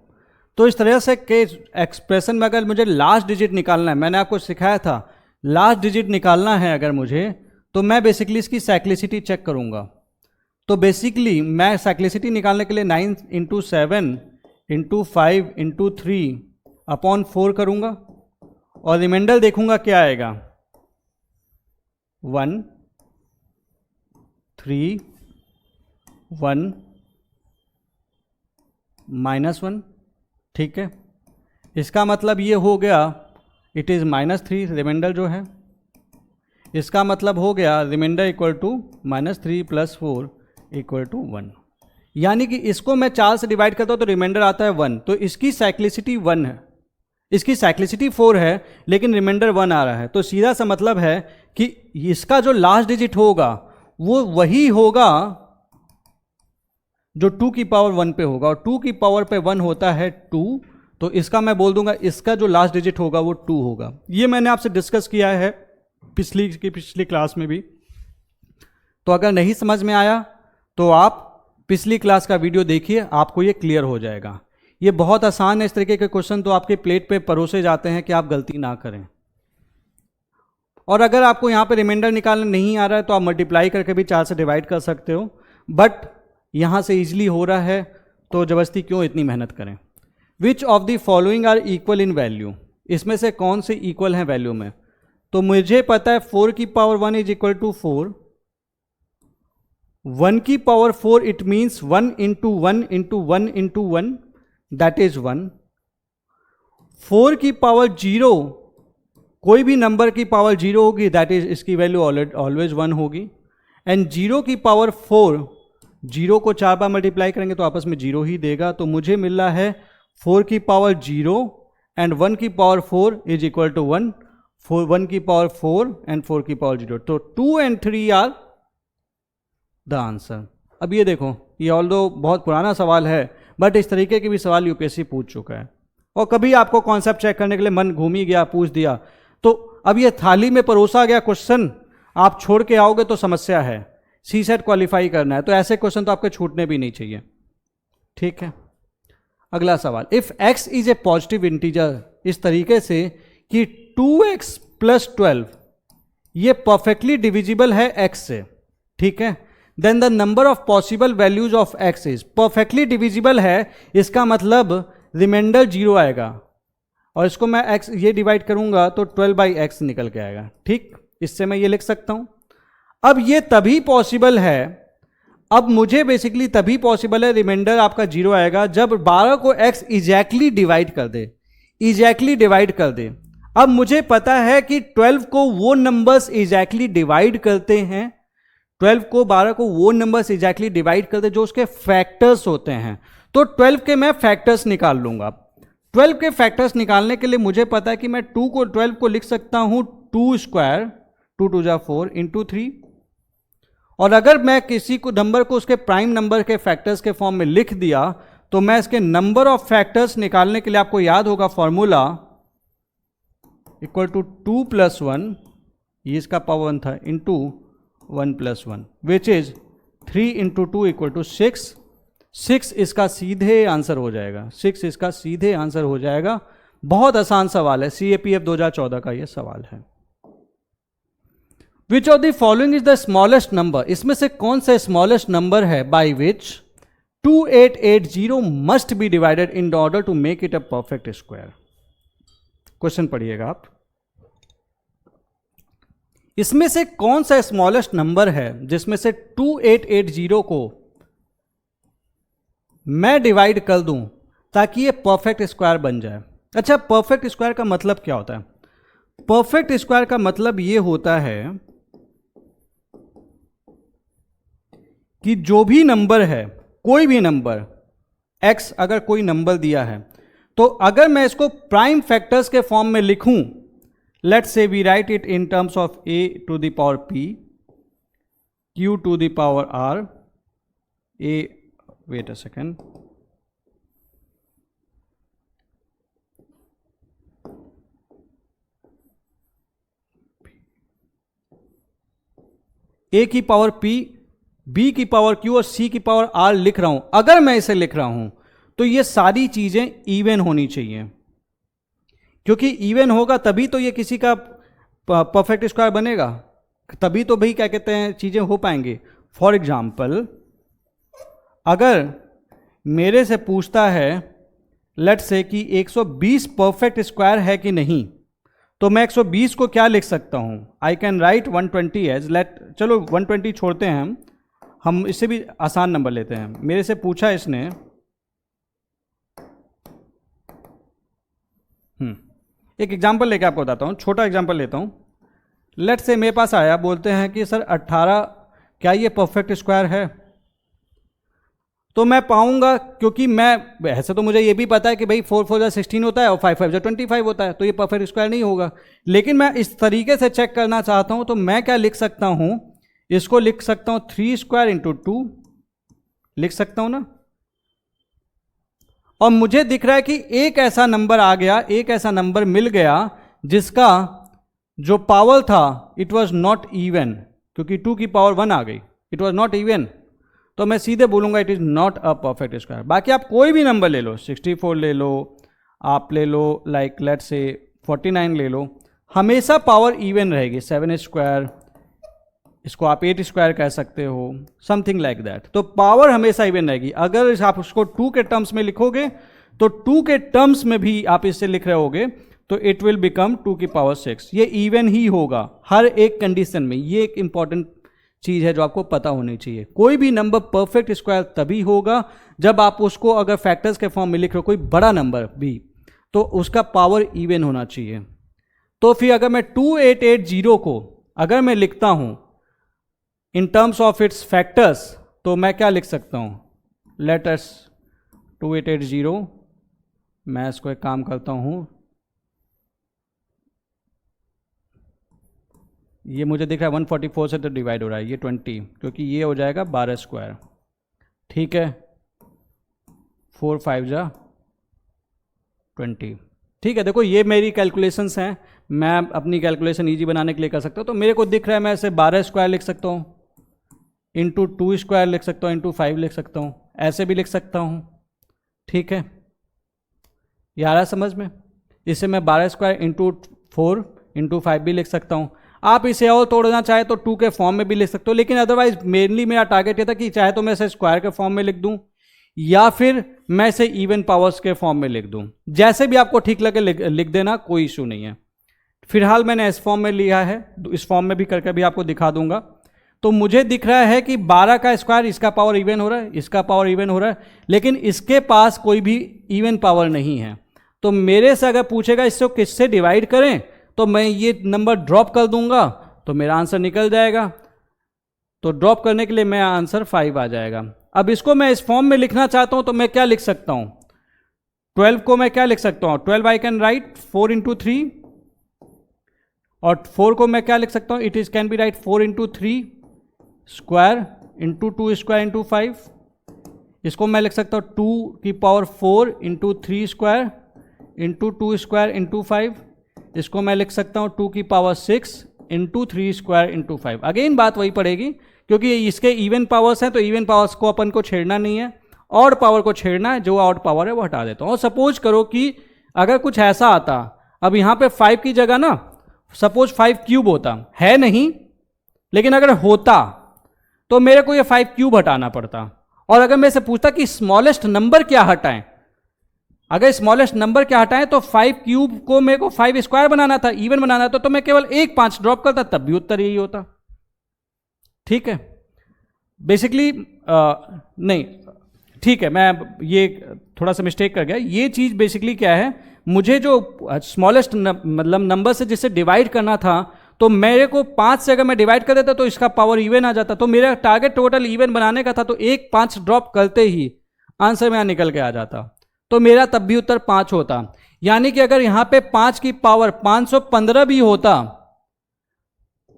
तो इस तरह से के एक्सप्रेशन में अगर मुझे लास्ट डिजिट निकालना है, मैंने आपको सिखाया था लास्ट डिजिट निकालना है अगर मुझे, तो मैं बेसिकली इसकी साइक्लिसिटी चेक करूंगा। तो बेसिकली मैं साइक्लिसिटी निकालने के लिए 9 इंटू 7 इंटू 5 इंटू 3 अपॉन 4 करूंगा और रिमाइंडर देखूंगा क्या आएगा, 1 3 1 -1, ठीक है। इसका मतलब ये हो गया इट इज़ -3 रिमाइंडर जो है, इसका मतलब हो गया रिमाइंडर इक्वल टू -3 + 4 = 1। यानी कि इसको मैं 4 से डिवाइड करता हूँ तो रिमाइंडर आता है 1, तो इसकी साइक्लिसिटी 1 है, इसकी साइक्लिसिटी 4 है लेकिन रिमाइंडर 1 आ रहा है। तो सीधा सा मतलब है कि इसका जो लास्ट डिजिट होगा वो वही होगा जो 2 की पावर 1 पे होगा, और 2 की पावर पे 1 होता है 2, तो इसका मैं बोल दूंगा इसका जो लास्ट डिजिट होगा वो 2 होगा। ये मैंने आपसे डिस्कस किया है पिछली क्लास में भी, तो अगर नहीं समझ में आया तो आप पिछली क्लास का वीडियो देखिए, आपको ये क्लियर हो जाएगा। ये बहुत आसान है, इस तरीके के क्वेश्चन तो आपके प्लेट पे परोसे जाते हैं कि आप गलती ना करें। और अगर आपको यहाँ पे रिमाइंडर निकालना नहीं आ रहा है तो आप मल्टीप्लाई करके भी 4 से डिवाइड कर सकते हो, बट यहाँ से इजीली हो रहा है तो जबरदस्ती क्यों इतनी मेहनत करें। Which of the following are equal in value? इसमें से कौन से इक्वल हैं वैल्यू में? तो मुझे पता है 4 की पावर 1 इज इक्वल टू 4, 1 की power 4 it means 1 into 1 into 1 into 1 that is 1। 4 की पावर 0, कोई भी नंबर की पावर 0 होगी दैट इज इसकी वैल्यू ऑलवेज 1 होगी। एंड 0 की पावर 4, 0 को 4 बार मल्टीप्लाई करेंगे तो आपस में 0 ही देगा। तो मुझे मिल रहा है 4 की पावर 0 एंड 1 की पावर 4 इज इक्वल टू 1, 1 की पावर 4 एंड 4 की पावर 0। तो 2 and 3 आर द आंसर। अब ये देखो, ये ऑल्दो बहुत पुराना सवाल है बट इस तरीके के भी सवाल यूपीएससी पूछ चुका है, और कभी आपको कॉन्सेप्ट चेक करने के लिए मन घूम ही गया, पूछ दिया, तो अब ये थाली में परोसा गया क्वेश्चन आप छोड़ के आओगे तो समस्या है। सीसेट क्वालिफाई करना है तो ऐसे क्वेश्चन तो आपके छूटने भी नहीं चाहिए, ठीक है। अगला सवाल, if x is a positive integer इस तरीके से कि 2x प्लस 12 ये परफेक्टली डिविजिबल है x से, ठीक है। Then the number of possible values of x is perfectly divisible है, इसका मतलब रिमाइंडर 0 आएगा और इसको मैं x ये डिवाइड करूंगा तो 12/x निकल के आएगा, ठीक। इससे मैं ये लिख सकता हूं। अब ये तभी पॉसिबल है, अब मुझे बेसिकली तभी पॉसिबल है रिमाइंडर आपका 0 आएगा जब 12 को x एग्जैक्टली डिवाइड कर दे, एग्जैक्टली डिवाइड कर दे। अब मुझे पता है कि 12 को वो नंबर्स एग्जैक्टली डिवाइड करते हैं, 12 को 12 को वो नंबर्स एग्जैक्टली डिवाइड करते जो उसके फैक्टर्स होते हैं। तो 12 के मैं फैक्टर्स निकाल लूंगा। 12 के फैक्टर्स निकालने के लिए मुझे पता है कि मैं 12 को लिख सकता हूं 2 स्क्वायर, 2 2 जा 4 इंटू 3। और अगर मैं किसी को नंबर को उसके प्राइम नंबर के फैक्टर्स के फॉर्म में लिख दिया तो मैं इसके नंबर ऑफ फैक्टर्स निकालने के लिए आपको याद होगा फॉर्मूला इक्वल टू 2 + 1, ये इसका पावर 1 था, into 1 + 1 which is 3 into 2 equal to 6। 6 इसका सीधे आंसर हो जाएगा, 6 इसका सीधे आंसर हो जाएगा। बहुत आसान सवाल है, CAPF 2014 का ये सवाल है। Which of the following is the smallest number, इसमें से कौन सा स्मॉलेस्ट नंबर है by which 2880 must be divided in order to make it a perfect square. Question पढ़िएगा आप। इसमें से कौन सा स्मॉलेस्ट नंबर है जिसमें से 2880 को मैं डिवाइड कर दूं ताकि ये परफेक्ट स्क्वायर बन जाए। अच्छा, परफेक्ट स्क्वायर का मतलब क्या होता है? परफेक्ट स्क्वायर का मतलब ये होता है कि जो भी नंबर है, कोई भी नंबर x, अगर कोई नंबर दिया है तो अगर मैं इसको प्राइम फैक्टर्स के फॉर्म में लिखूं, let's say we write it in terms of a to the power p, q to the power r, a, wait a second, a की पावर p, b की पावर q और c की power r लिख रहा हूं। अगर मैं इसे लिख रहा हूं तो ये सारी चीजें इवन होनी चाहिए, क्योंकि इवन होगा तभी तो ये किसी का परफेक्ट स्क्वायर बनेगा, तभी तो भाई क्या कहते हैं चीजें हो पाएंगी। फॉर एग्जाम्पल, अगर मेरे से पूछता है लेट्स से कि 120 परफेक्ट स्क्वायर है कि नहीं, तो मैं 120 को क्या लिख सकता हूं? आई कैन राइट 120 एज, चलो 120 छोड़ते हैं, हम इससे भी आसान नंबर लेते हैं। मेरे से पूछा इसने एक एग्जाम्पल लेके आपको बताता हूँ, छोटा एग्जाम्पल लेता हूँ। लेट्स से मेरे पास आया, बोलते हैं कि सर 18 क्या ये परफेक्ट स्क्वायर है? तो मैं पाऊंगा, क्योंकि मैं ऐसे तो मुझे ये भी पता है कि भाई 4 4 16 होता है और 5 5 25 होता है, तो ये परफेक्ट स्क्वायर नहीं होगा। लेकिन मैं इस तरीके से चेक करना चाहता हूं, तो मैं क्या लिख सकता हूं? इसको लिख सकता हूं 3 स्क्वायर इंटू 2, लिख सकता हूं ना। और मुझे दिख रहा है कि एक ऐसा नंबर आ गया, एक ऐसा नंबर मिल गया जिसका जो पावर था इट वॉज नॉट इवन, क्योंकि 2 की पावर 1 आ गई, इट वॉज नॉट इवन, तो मैं सीधे बोलूंगा it is not a perfect square. बाकी आप कोई भी नंबर ले लो, 64 ले लो, आप ले लो लाइक लेट्स से 49 ले लो, हमेशा पावर इवन रहेगी। 7 स्क्वायर, इसको आप 8 स्क्वायर कह सकते हो, समथिंग लाइक दैट। तो पावर हमेशा इवन रहेगी। अगर आप उसको 2 के टर्म्स में लिखोगे तो 2 के टर्म्स में भी आप इससे लिख रहे होगे तो इट विल बिकम 2 की पावर 6। ये इवन ही होगा हर एक कंडीशन में। ये एक इंपॉर्टेंट चीज है जो आपको पता होनी चाहिए। कोई भी नंबर परफेक्ट स्क्वायर तभी होगा जब आप उसको अगर फैक्टर्स के फॉर्म में लिख रहे हो, कोई बड़ा नंबर भी, तो उसका पावर इवन होना चाहिए। तो फिर अगर मैं 2880 को अगर मैं लिखता हूं इन टर्म्स ऑफ इट्स फैक्टर्स, तो मैं क्या लिख सकता हूं? लेट अस 2880, मैं इसको एक काम करता हूं, ये मुझे दिख रहा है 144 से तो डिवाइड हो रहा है, ये 20, क्योंकि ये हो जाएगा 12 स्क्वायर, ठीक है। 4 5 जा 20, ठीक है। देखो ये मेरी कैलकुलेशंस हैं, मैं अपनी कैलकुलेशन इजी बनाने के लिए कर सकता हूँ। तो मेरे को दिख रहा है मैं ऐसे 12 स्क्वायर लिख सकता हूँ, इंटू 2 स्क्वायर लिख सकता हूँ, इंटू 5 लिख सकता हूँ, ऐसे भी लिख सकता हूँ, ठीक है। ये आ रहा है समझ में? इसे मैं 12 स्क्वायर इंटू 4 इंटू 5 भी लिख सकता हूँ। आप इसे और तोड़ना चाहे तो 2 के फॉर्म में भी लिख सकते हो, लेकिन अदरवाइज मेनली मेरा टारगेट ये था कि चाहे तो मैं इसे स्क्वायर के फॉर्म में लिख दूँ या फिर मैं इसे इवन पावर्स के फॉर्म में लिख दूँ। जैसे भी आपको ठीक लगे लिख देना, कोई इशू नहीं है। फिलहाल मैंने इस फॉर्म में लिया है, इस फॉर्म में भी करके भी आपको दिखा दूंगा। तो मुझे दिख रहा है कि 12 का स्क्वायर, इसका पावर इवन हो रहा है, इसका पावर इवन हो रहा है, लेकिन इसके पास कोई भी इवन पावर नहीं है। तो मेरे से अगर पूछेगा इससे किससे डिवाइड करें, तो मैं ये नंबर ड्रॉप कर दूंगा तो मेरा आंसर निकल जाएगा। तो ड्रॉप करने के लिए मेरा आंसर 5 आ जाएगा। अब इसको मैं इस फॉर्म में लिखना चाहता हूं तो मैं क्या लिख सकता हूं? 12 को मैं क्या लिख सकता हूं? 12 आई कैन राइट 4 इंटू 3, और 4 को मैं क्या लिख सकता हूं? It is can be right 4 into 3 square into 2 square into 5। इसको मैं लिख सकता हूं 2 की power 4 into 3 square into 2 square into 5। इसको मैं लिख सकता हूं 2 की power 6 into 3 square into 5। Again बात वही पड़ेगी, क्योंकि इसके इवन पावर्स हैं तो इवन पावर्स को अपन को छेड़ना नहीं है, ऑड पावर को छेड़ना है। जो ऑड पावर है वो हटा देता हूं। और सपोज करो कि अगर कुछ ऐसा आता, अब यहां पे 5 की जगह ना सपोज 5 क्यूब होता, है नहीं, लेकिन अगर होता तो मेरे को ये 5 क्यूब हटाना पड़ता। और अगर मैं इसे पूछता कि स्मॉलेस्ट नंबर क्या हटाएं, अगर स्मॉलेस्ट नंबर क्या हटाएं, तो 5 क्यूब को मेरे को 5 स्क्वायर बनाना था, इवन बनाना था, तो मैं केवल एक 5 ड्रॉप करता, तब भी उत्तर यही होता। ठीक है, बेसिकली नहीं, ठीक है, मैं ये थोड़ा सा मिस्टेक कर गया। ये चीज बेसिकली क्या है, मुझे जो स्मॉलेस्ट मतलब नंबर से जिससे डिवाइड करना था, तो मेरे को 5 से अगर मैं डिवाइड कर देता तो इसका पावर इवन आ जाता। तो मेरा टारगेट टोटल इवन बनाने का था, तो एक 5 ड्रॉप करते ही आंसर मेरा निकल के आ जाता, तो मेरा तब भी उत्तर 5 होता। यानी कि अगर यहां पे 5 की पावर 515 भी होता,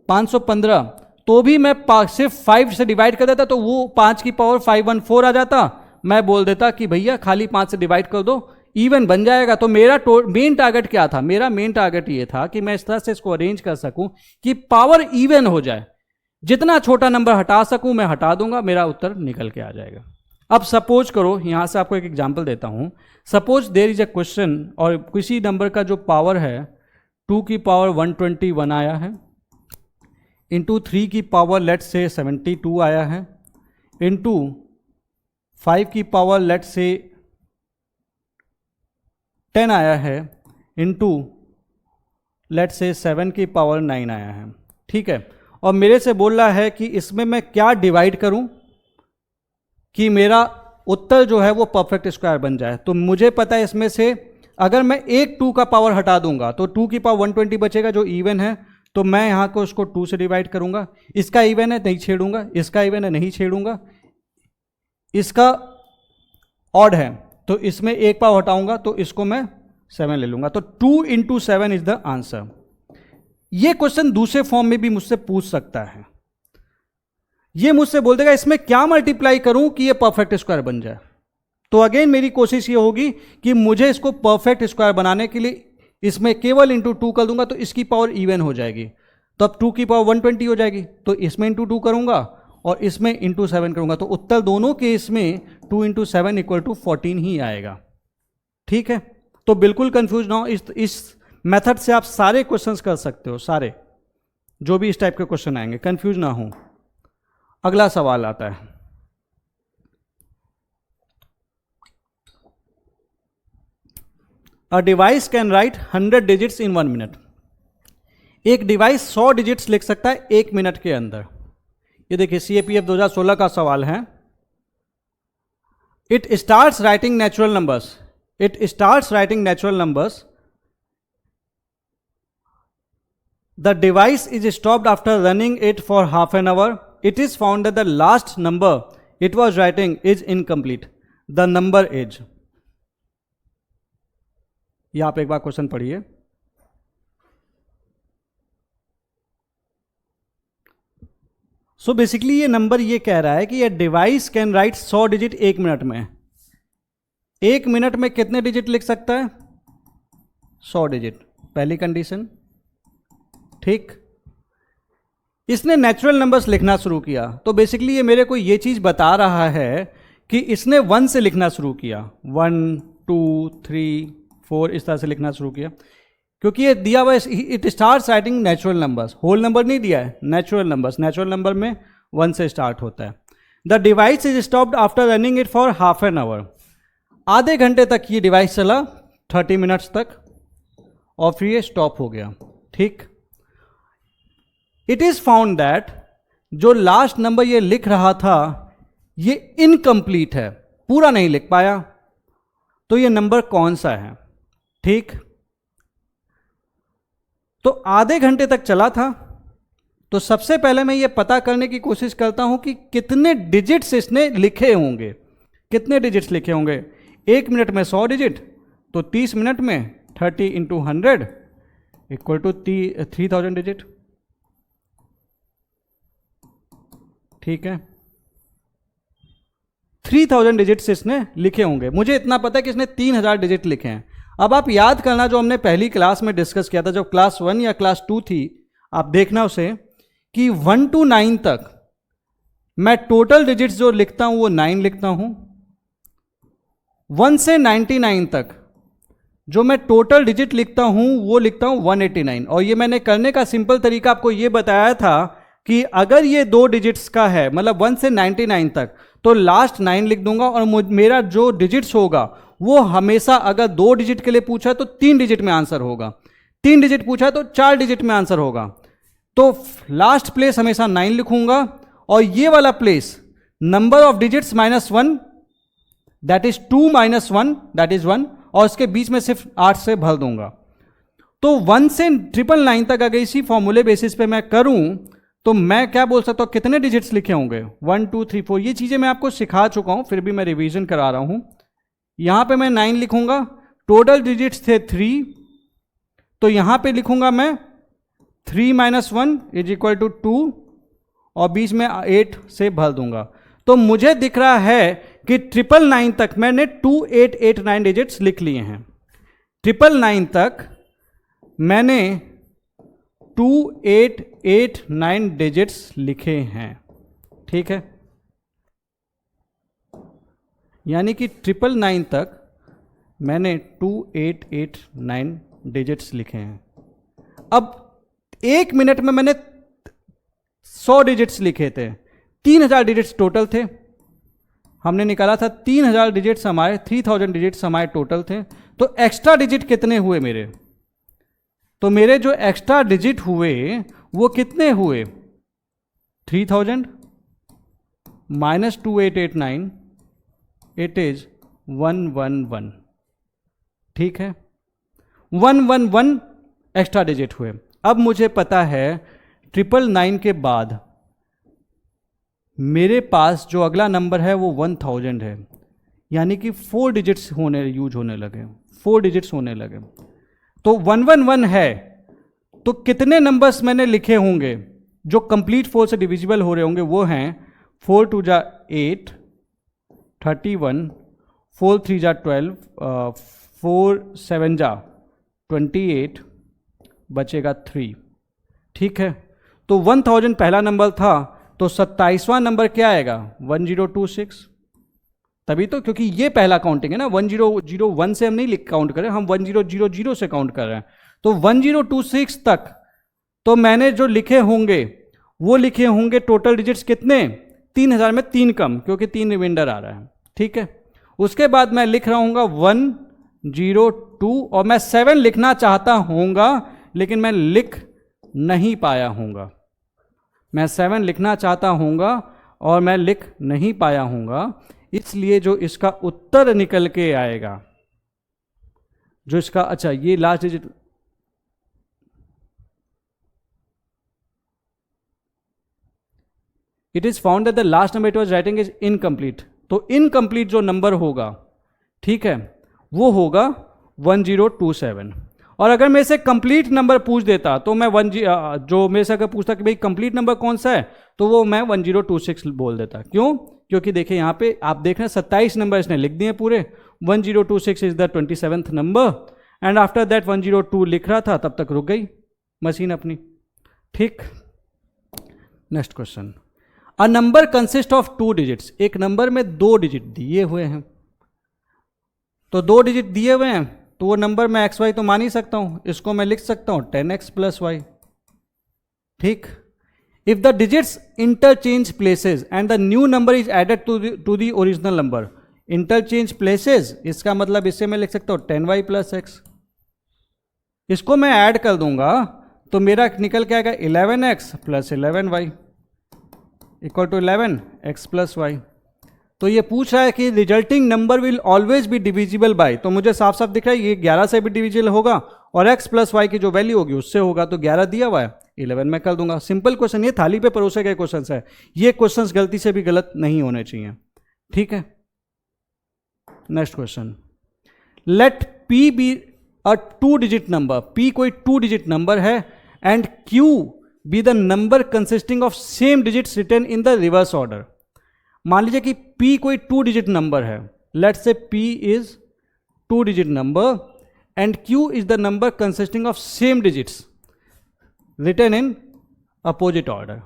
515, तो भी मैं सिर्फ 5 से डिवाइड कर देता तो वो 5 की पावर 514 आ जाता। मैं बोल देता कि भैया खाली 5 से डिवाइड कर दो, इवन बन जाएगा। तो मेरा मेन टारगेट क्या था? मेरा मेन टारगेट ये था कि मैं इस तरह से इसको अरेंज कर सकूं कि पावर इवन हो जाए। जितना छोटा नंबर हटा सकूं मैं हटा दूंगा, मेरा उत्तर निकल के आ जाएगा। अब सपोज करो, यहां से आपको एक एग्जांपल देता हूं। Suppose there is a question, और किसी नंबर का जो पावर है 2 की पावर 121 आया है, इंटू 3 की पावर लेट से 72 आया है, इंटू 5 की पावर लेट से 10 आया है, इंटू लेट से 7 की पावर 9 आया है। ठीक है, और मेरे से बोल रहा है कि इसमें मैं क्या डिवाइड करूं कि मेरा उत्तर जो है वो परफेक्ट स्क्वायर बन जाए। तो मुझे पता है इसमें से अगर मैं एक 2 का पावर हटा दूंगा तो 2 की पावर 120 बचेगा जो इवन है, तो मैं यहां को उसको 2 से डिवाइड करूंगा। इसका इवन है नहीं छेड़ूंगा, इसका इवन है नहीं छेड़ूंगा, इसका ऑड है तो इसमें एक पावर हटाऊंगा तो इसको मैं 7 ले लूंगा। तो 2 इंटू 7 इज द आंसर। ये क्वेश्चन दूसरे फॉर्म में भी मुझसे पूछ सकता है। ये मुझसे बोल देगा इसमें क्या मल्टीप्लाई करूं कि ये परफेक्ट स्क्वायर बन जाए। तो अगेन मेरी कोशिश ये होगी कि मुझे इसको परफेक्ट स्क्वायर बनाने के लिए इसमें केवल इंटू 2 कर दूंगा तो इसकी पावर इवन हो जाएगी। तो अब 2 की पावर 120 हो जाएगी, तो इसमें इंटू 2 करूंगा और इसमें इंटू 7 करूंगा, तो उत्तर दोनों केस में 2 इंटू 7 इक्वल टू 14 ही आएगा। ठीक है, तो बिल्कुल कंफ्यूज ना हो, इस मेथड से आप सारे क्वेश्चंस कर सकते हो, सारे जो भी इस टाइप के क्वेश्चन आएंगे, कंफ्यूज ना हो। अगला सवाल आता है, a device can write 100 digits in 1 minute. एक डिवाइस 100 डिजिट्स लिख सकता है 1 मिनट के अंदर। ये देखिए CAPF 2016 का सवाल है। It starts writing natural numbers, it starts writing natural numbers, the device is stopped after running it for half an hour, it is found that the last number it was writing is incomplete, the number is. यह आप एक बार question पढ़िए। So basically ये number ये कह रहा है कि ये device can write 100 digit 1 minute में। 1 मिनट में कितने डिजिट लिख सकता है? 100 डिजिट, पहली कंडीशन। ठीक, इसने नेचुरल नंबर्स लिखना शुरू किया, तो बेसिकली ये मेरे को ये चीज बता रहा है कि इसने 1 से लिखना शुरू किया, 1 2 3 4 इस तरह से लिखना शुरू किया, क्योंकि ये दिया हुआ it start writing natural numbers, whole number नहीं दिया है, नेचुरल नंबर्स, नेचुरल नंबर में 1 से स्टार्ट होता है। The device is stopped after running it for half an hour, आधे घंटे तक ये डिवाइस चला, 30 मिनट्स तक, और फिर ये स्टॉप हो गया। ठीक, इट इज फाउंड दैट जो लास्ट नंबर ये लिख रहा था ये इनकम्प्लीट है, पूरा नहीं लिख पाया, तो ये नंबर कौन सा है? ठीक, तो आधे घंटे तक चला था, तो सबसे पहले मैं ये पता करने की कोशिश करता हूं कि कितने डिजिट्स इसने लिखे होंगे, कितने डिजिट्स लिखे होंगे। 1 मिनट में 100 डिजिट, तो 30 मिनट में 30 × 100 इक्वल टू 3000 डिजिट। ठीक है, 3000 डिजिट्स इसने लिखे होंगे। मुझे इतना पता है कि इसने 3000 डिजिट लिखे हैं। अब आप याद करना जो हमने पहली क्लास में डिस्कस किया था, जब क्लास 1 या क्लास 2 थी, आप देखना उसे कि 1 to 9 तक मैं टोटल डिजिट्स जो लिखता हूं वो 9 लिखता हूं। 1 से 99 तक जो मैं टोटल डिजिट लिखता हूं वो लिखता हूं 189। और ये मैंने करने का सिंपल तरीका आपको ये बताया था कि अगर ये 2 डिजिट्स का है, मतलब 1 से 99 तक, तो लास्ट 9 लिख दूंगा और मेरा जो डिजिट्स होगा वो हमेशा, अगर 2 डिजिट के लिए पूछा तो 3 डिजिट में आंसर होगा, 3 डिजिट पूछा तो 4 डिजिट में आंसर होगा। तो लास्ट प्लेस हमेशा 9 लिखूंगा, और ये वाला place number of digits -1 that is 2 - 1 that is 1, और उसके बीच में सिर्फ 8 से भर दूंगा। तो 1 से 999 तक अगर इसी फॉर्मूले बेसिस पे मैं करूं तो मैं क्या बोल सकता हूं, कितने डिजिट्स लिखे होंगे? 1 2 3 4। ये चीजें मैं आपको सिखा चुका हूं, फिर भी मैं रिवीजन करा रहा हूं। यहां पे मैं 9 लिखूंगा, टोटल डिजिट्स थे 3, तो यहां पे लिखूंगा मैं 3 - 1 = 2, और बीच में 8 से भर दूंगा। तो मुझे दिख रहा है कि 999 तक मैंने 2889 डिजिट्स लिख लिए हैं। 999 तक मैंने 2889 डिजिट्स लिखे हैं। ठीक है, यानी कि 999 तक मैंने 2889 डिजिट्स लिखे हैं। अब 1 मिनट में मैंने 100 डिजिट्स लिखे थे, 3000 डिजिट्स टोटल थे, हमने निकाला था 3000 डिजिट्स हमारे, 3000 डिजिट्स हमारे टोटल थे। तो एक्स्ट्रा डिजिट कितने हुए मेरे? तो मेरे जो एक्स्ट्रा डिजिट हुए वो कितने हुए? 3000 - 2889 इट इज 111। ठीक है, 111 एक्स्ट्रा डिजिट हुए। अब मुझे पता है 999 के बाद मेरे पास जो अगला नंबर है वो 1000 है, यानी कि 4 डिजिट्स यूज होने लगे, 4 डिजिट्स होने लगे। तो 111 है, तो कितने नंबर्स मैंने लिखे होंगे जो कंप्लीट 4 से डिविजिबल हो रहे होंगे? वो हैं 4 2 जा 8, 31, 4 3 जा 12, 4 7 जा 28, बचेगा 3। ठीक है, तो 1000 पहला नंबर था, तो 27वां नंबर क्या आएगा? 1026। तभी तो, क्योंकि ये पहला काउंटिंग है ना, 1001 से हम नहीं काउंट कर रहे, हम 1000 से काउंट कर रहे हैं। तो 1026 तक तो मैंने जो लिखे होंगे वो लिखे होंगे टोटल डिजिट्स कितने? 3000 में 3 कम, क्योंकि 3 रिमाइंडर आ रहा है। ठीक है, उसके बाद मैं लिख रहा हूँगा 102, और मैं 7 लिखना चाहता हूँगा लेकिन मैं लिख नहीं पाया हूँगा। मैं 7 लिखना चाहता हूँगा और मैं लिख नहीं पाया हूँगा, इसलिए जो इसका उत्तर निकल के आएगा, जो इसका, अच्छा ये last digit, it is found that the last number it was writing is incomplete. तो इनकम्प्लीट जो नंबर होगा, ठीक है, वो होगा 1027। और अगर मेरे से कंप्लीट नंबर पूछ देता तो मैं जो मेरे से अगर पूछता कि भाई कंप्लीट नंबर कौन सा है, तो वो मैं 1026 बोल देता। क्यों? क्योंकि देखिए यहाँ पे आप देख रहे हैं 27 नंबर इसने लिख दिए पूरे। 1026 is the 27th number, and after that 102 लिख रहा था, तब तक रुक गई मशीन अपनी। ठीक, next question. A number consist of 2 digits. एक नंबर में 2 डिजिट दिए हुए हैं, तो 2 डिजिट दिए हुए हैं, तो वो नंबर मैं एक्स वाई तो मान ही सकता हूँ, इसको मैं लिख सकता हूँ 10x प्लस वाई। ठीक, if the digits interchange places and the new number is added to the original number, interchange places इसका मतलब इससे मैं लिख सकता हूँ 10y प्लस एक्स, इसको मैं ऐड कर दूंगा तो मेरा निकल के आएगा 11x plus 11y equal to 11x plus y. तो ये पूछ रहा है कि resulting number will always be divisible by, तो मुझे साफ साफ दिख रहा है ये 11 से भी डिविजिबल होगा और x प्लस वाई की जो वैल्यू होगी उससे होगा, तो 11 दिया हुआ है 11 में कर दूंगा। सिंपल क्वेश्चन, ये थाली पे परोसे गए क्वेश्चन है, ये क्वेश्चन गलती से भी गलत नहीं होने चाहिए। ठीक है, next question, let p be a 2 digit number, p कोई 2 डिजिट नंबर है and q be the number consisting of same digits written in the reverse order. मान लीजिए कि p कोई 2 डिजिट नंबर है, let say p is 2 digit number and q is the number consisting of same digits written in opposite order.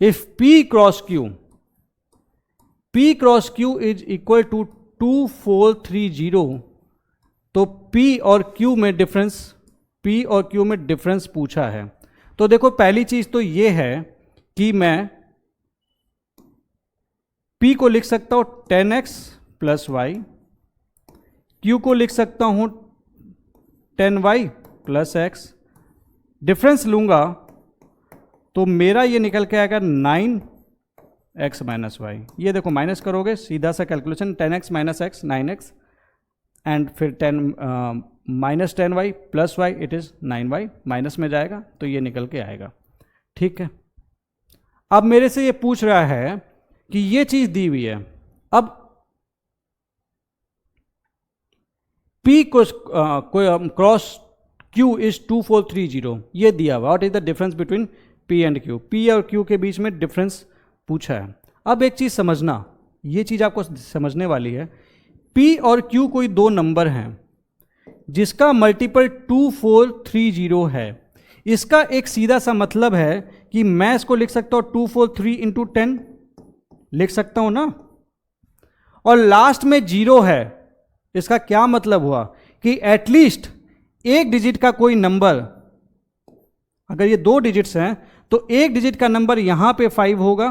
If p cross q is equal to 2430, तो p और q में difference पूछा है। तो देखो पहली चीज तो ये है कि मैं p को लिख सकता हूं 10x प्लस वाई, q को लिख सकता हूं 10y प्लस एक्स, डिफरेंस लूंगा तो मेरा ये निकल के आएगा 9x माइनस वाई। ये देखो माइनस करोगे सीधा सा calculation, 10x minus x 9x and फिर 10 minus 10y plus y, it is 9y, minus में जाएगा तो ये निकल के आएगा। ठीक है, अब मेरे से ये पूछ रहा है कि ये चीज दी हुई है, अब p को क्रॉस q इज 2430, ये दिया हुआ, what is the difference between p and q, p और q के बीच में डिफरेंस पूछा है। अब एक चीज समझना, ये चीज आपको समझने वाली है, p और q कोई दो नंबर हैं जिसका मल्टीपल 2430 है, इसका एक सीधा सा मतलब है कि मैं इसको लिख सकता हूं 243 इंटू 10 लिख सकता हूं ना, और लास्ट में 0 है, इसका क्या मतलब हुआ कि एटलीस्ट एक डिजिट का कोई नंबर, अगर ये 2 डिजिट्स हैं तो एक डिजिट का नंबर यहां पे 5 होगा,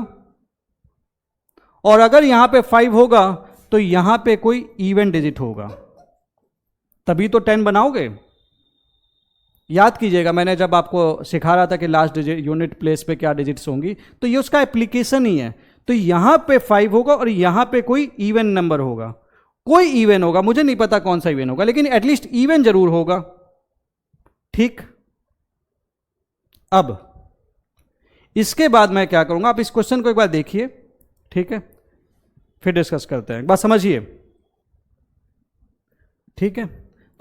और अगर यहां पे 5 होगा तो यहां पे कोई इवन डिजिट होगा, तभी तो 10 बनाओगे। याद कीजिएगा मैंने जब आपको सिखा रहा था कि लास्ट डिजिट यूनिट प्लेस पे क्या डिजिट्स होंगी, तो ये उसका एप्लीकेशन ही है। तो यहां पे 5 होगा और यहां पे कोई इवन नंबर होगा, कोई इवन होगा, मुझे नहीं पता कौन सा इवन होगा, लेकिन एटलीस्ट इवन जरूर होगा। ठीक, अब इसके बाद मैं क्या करूंगा, आप इस क्वेश्चन को एक बार देखिए, ठीक है, फिर डिस्कस करते हैं, एक बार समझिए। ठीक है,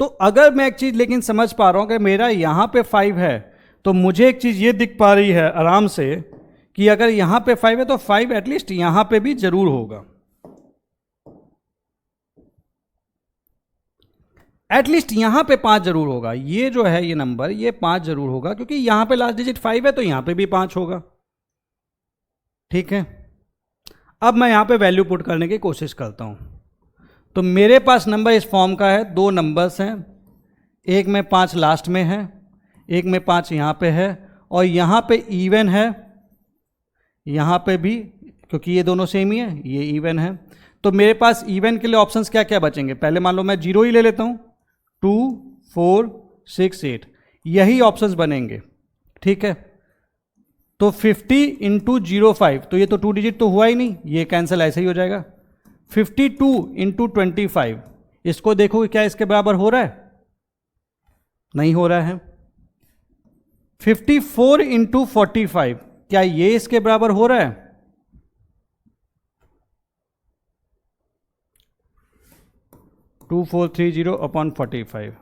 तो अगर मैं एक चीज लेकिन समझ पा रहा हूं कि मेरा यहां पे 5 है, तो मुझे एक चीज ये दिख पा रही है आराम से कि अगर यहां पे 5 है तो 5 एटलीस्ट यहां पे भी जरूर होगा, एटलीस्ट यहां पे 5 जरूर होगा। ये जो है ये नंबर, ये 5 जरूर होगा, क्योंकि यहां पे लास्ट डिजिट 5 है तो यहां पे भी 5 होगा। ठीक है, अब मैं यहां पे वैल्यू पुट करने की कोशिश करता हूं। तो मेरे पास नंबर इस फॉर्म का है, 2 नंबर्स हैं, एक में 5 लास्ट में है, एक में 5 यहां पे है, और यहां पे इवन है, यहां पे भी, क्योंकि ये दोनों सेम ही है, ये इवन है। तो मेरे पास इवन के लिए ऑप्शंस क्या क्या बचेंगे, पहले मान लो मैं 0 ही ले लेता हूं, 2 4 6 8, यही ऑप्शंस बनेंगे। ठीक है, तो 50 इंटू 05, तो ये तो 2 डिजिट तो हुआ ही नहीं, ये कैंसिल ऐसे ही हो जाएगा। 52 इंटू 25, इसको देखो क्या इसके बराबर हो रहा है, नहीं हो रहा है। 54 इंटू 45, क्या ये इसके बराबर हो रहा है, 2430 अपॉन 45,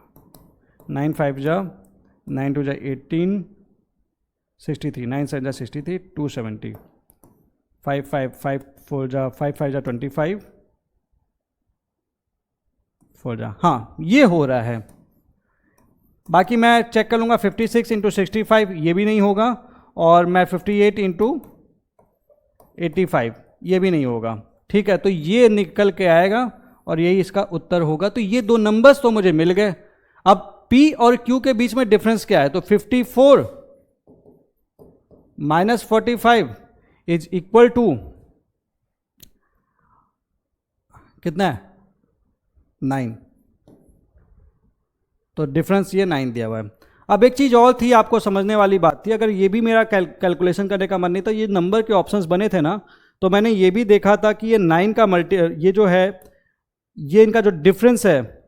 9 5 जा 9 2 जा 18, 63, 9 7 जा 63, 270, 5 5 5 4 जा 5 5 जा 25, 4 जा, हाँ ये हो रहा है। बाकी मैं चेक कर लूँगा, 56 इंटू 65 ये भी नहीं होगा, और मैं 58 इंटू 85 ये भी नहीं होगा। ठीक है, तो ये निकल के आएगा और यही इसका उत्तर होगा। तो ये 2 नंबर्स तो मुझे मिल गए। अब P और Q के बीच में डिफरेंस क्या है, तो 54 माइनस 45 इज इक्वल टू कितना है, 9। तो डिफरेंस ये 9 दिया हुआ है। अब एक चीज़ और थी आपको समझने वाली बात थी, अगर ये भी मेरा कैलकुलेशन करने का मन नहीं था, ये नंबर के ऑप्शंस बने थे ना, तो मैंने ये भी देखा था कि ये 9 का ये जो है, ये इनका जो डिफरेंस है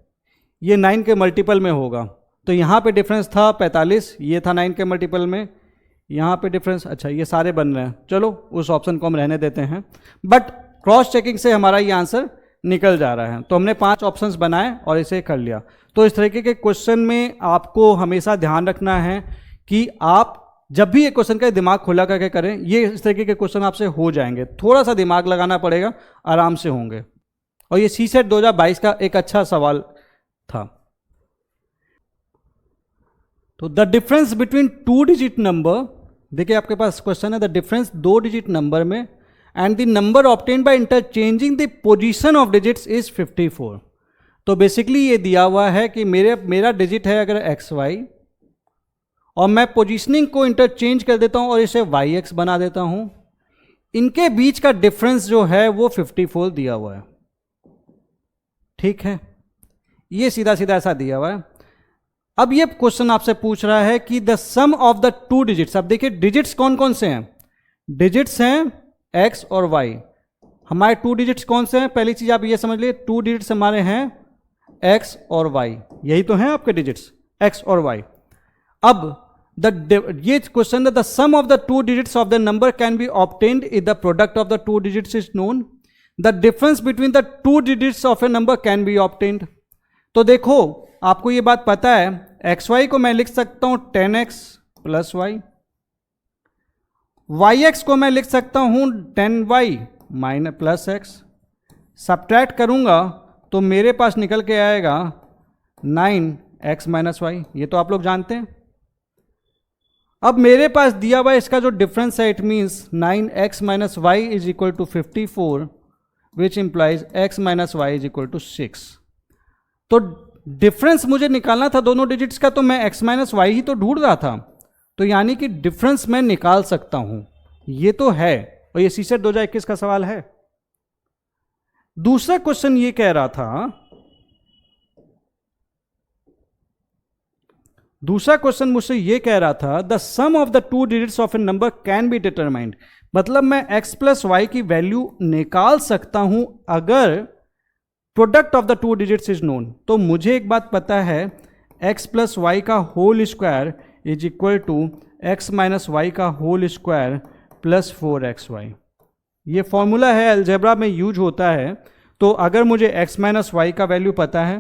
ये 9 के मल्टीपल में होगा। तो यहाँ पे डिफरेंस था 45, ये था 9 के मल्टीपल में, यहाँ पे डिफरेंस, अच्छा ये सारे बन रहे हैं, चलो उस ऑप्शन को हम रहने देते हैं, बट क्रॉस चेकिंग से हमारा ये आंसर निकल जा रहा है। तो हमने 5 ऑप्शंस बनाए और इसे कर लिया। तो इस तरीके के क्वेश्चन में आपको हमेशा ध्यान रखना है कि आप जब भी एक क्वेश्चन का दिमाग खुला करके करें, ये इस तरीके के क्वेश्चन आपसे हो जाएंगे, थोड़ा सा दिमाग लगाना पड़ेगा, आराम से होंगे। और ये CSET 2022 का एक अच्छा सवाल था। तो the difference between 2 digit number, देखिए आपके पास क्वेश्चन है, द डिफरेंस 2 डिजिट नंबर में and the number obtained by interchanging the position of digits is 54। तो बेसिकली ये दिया हुआ है कि मेरा डिजिट है अगर XY, और मैं पोजीशनिंग को इंटरचेंज कर देता हूं और इसे YX बना देता हूं, इनके बीच का डिफरेंस जो है वो 54 दिया हुआ है। ठीक है, ये सीधा सीधा ऐसा दिया हुआ है। अब ये क्वेश्चन आपसे पूछ रहा है कि the sum of the 2 digits, अब देखिए डिजिट्स कौन कौन से हैं, डिजिट्स हैं X और Y। हमारे 2 डिजिट्स कौन से हैं, पहली चीज आप ये समझ लिए, 2 डिजिट्स हमारे हैं X और Y, यही तो हैं आपके डिजिट्स X और Y। अब ये क्वेश्चन है, the sum of the 2 digits of the number can be obtained if the product of the 2 digits is known, the difference between the 2 digits of a number can be obtained. तो देखो आपको ये बात पता है, XY को मैं लिख सकता हूं 10x प्लस वाई, YX को मैं लिख सकता हूं 10y minus plus x, subtract करूंगा तो मेरे पास निकल के आएगा 9x माइनस वाई, ये तो आप लोग जानते हैं। अब मेरे पास दिया हुआ इसका जो डिफरेंस है, it means 9x minus y is equal to 54 which implies x minus y is equal to 6। तो डिफरेंस मुझे निकालना था दोनों डिजिट्स का, तो मैं x माइनस वाई ही तो ढूंढ रहा था, तो यानी कि डिफरेंस मैं निकाल सकता हूं, ये तो है। और ये CSET 2021 का सवाल है। दूसरा क्वेश्चन ये कह रहा था, दूसरा क्वेश्चन मुझसे ये कह रहा था, the sum of the 2 digits of a number can be determined, मतलब मैं x प्लस वाई की वैल्यू निकाल सकता हूं अगर product of the 2 digits is known. तो मुझे एक बात पता है, x प्लस वाई का whole square is equal to x minus y का होल स्क्वायर प्लस 4xy। ये फॉर्मूला है, अलजेब्रा में यूज होता है। तो अगर मुझे x माइनस वाई का वैल्यू पता है,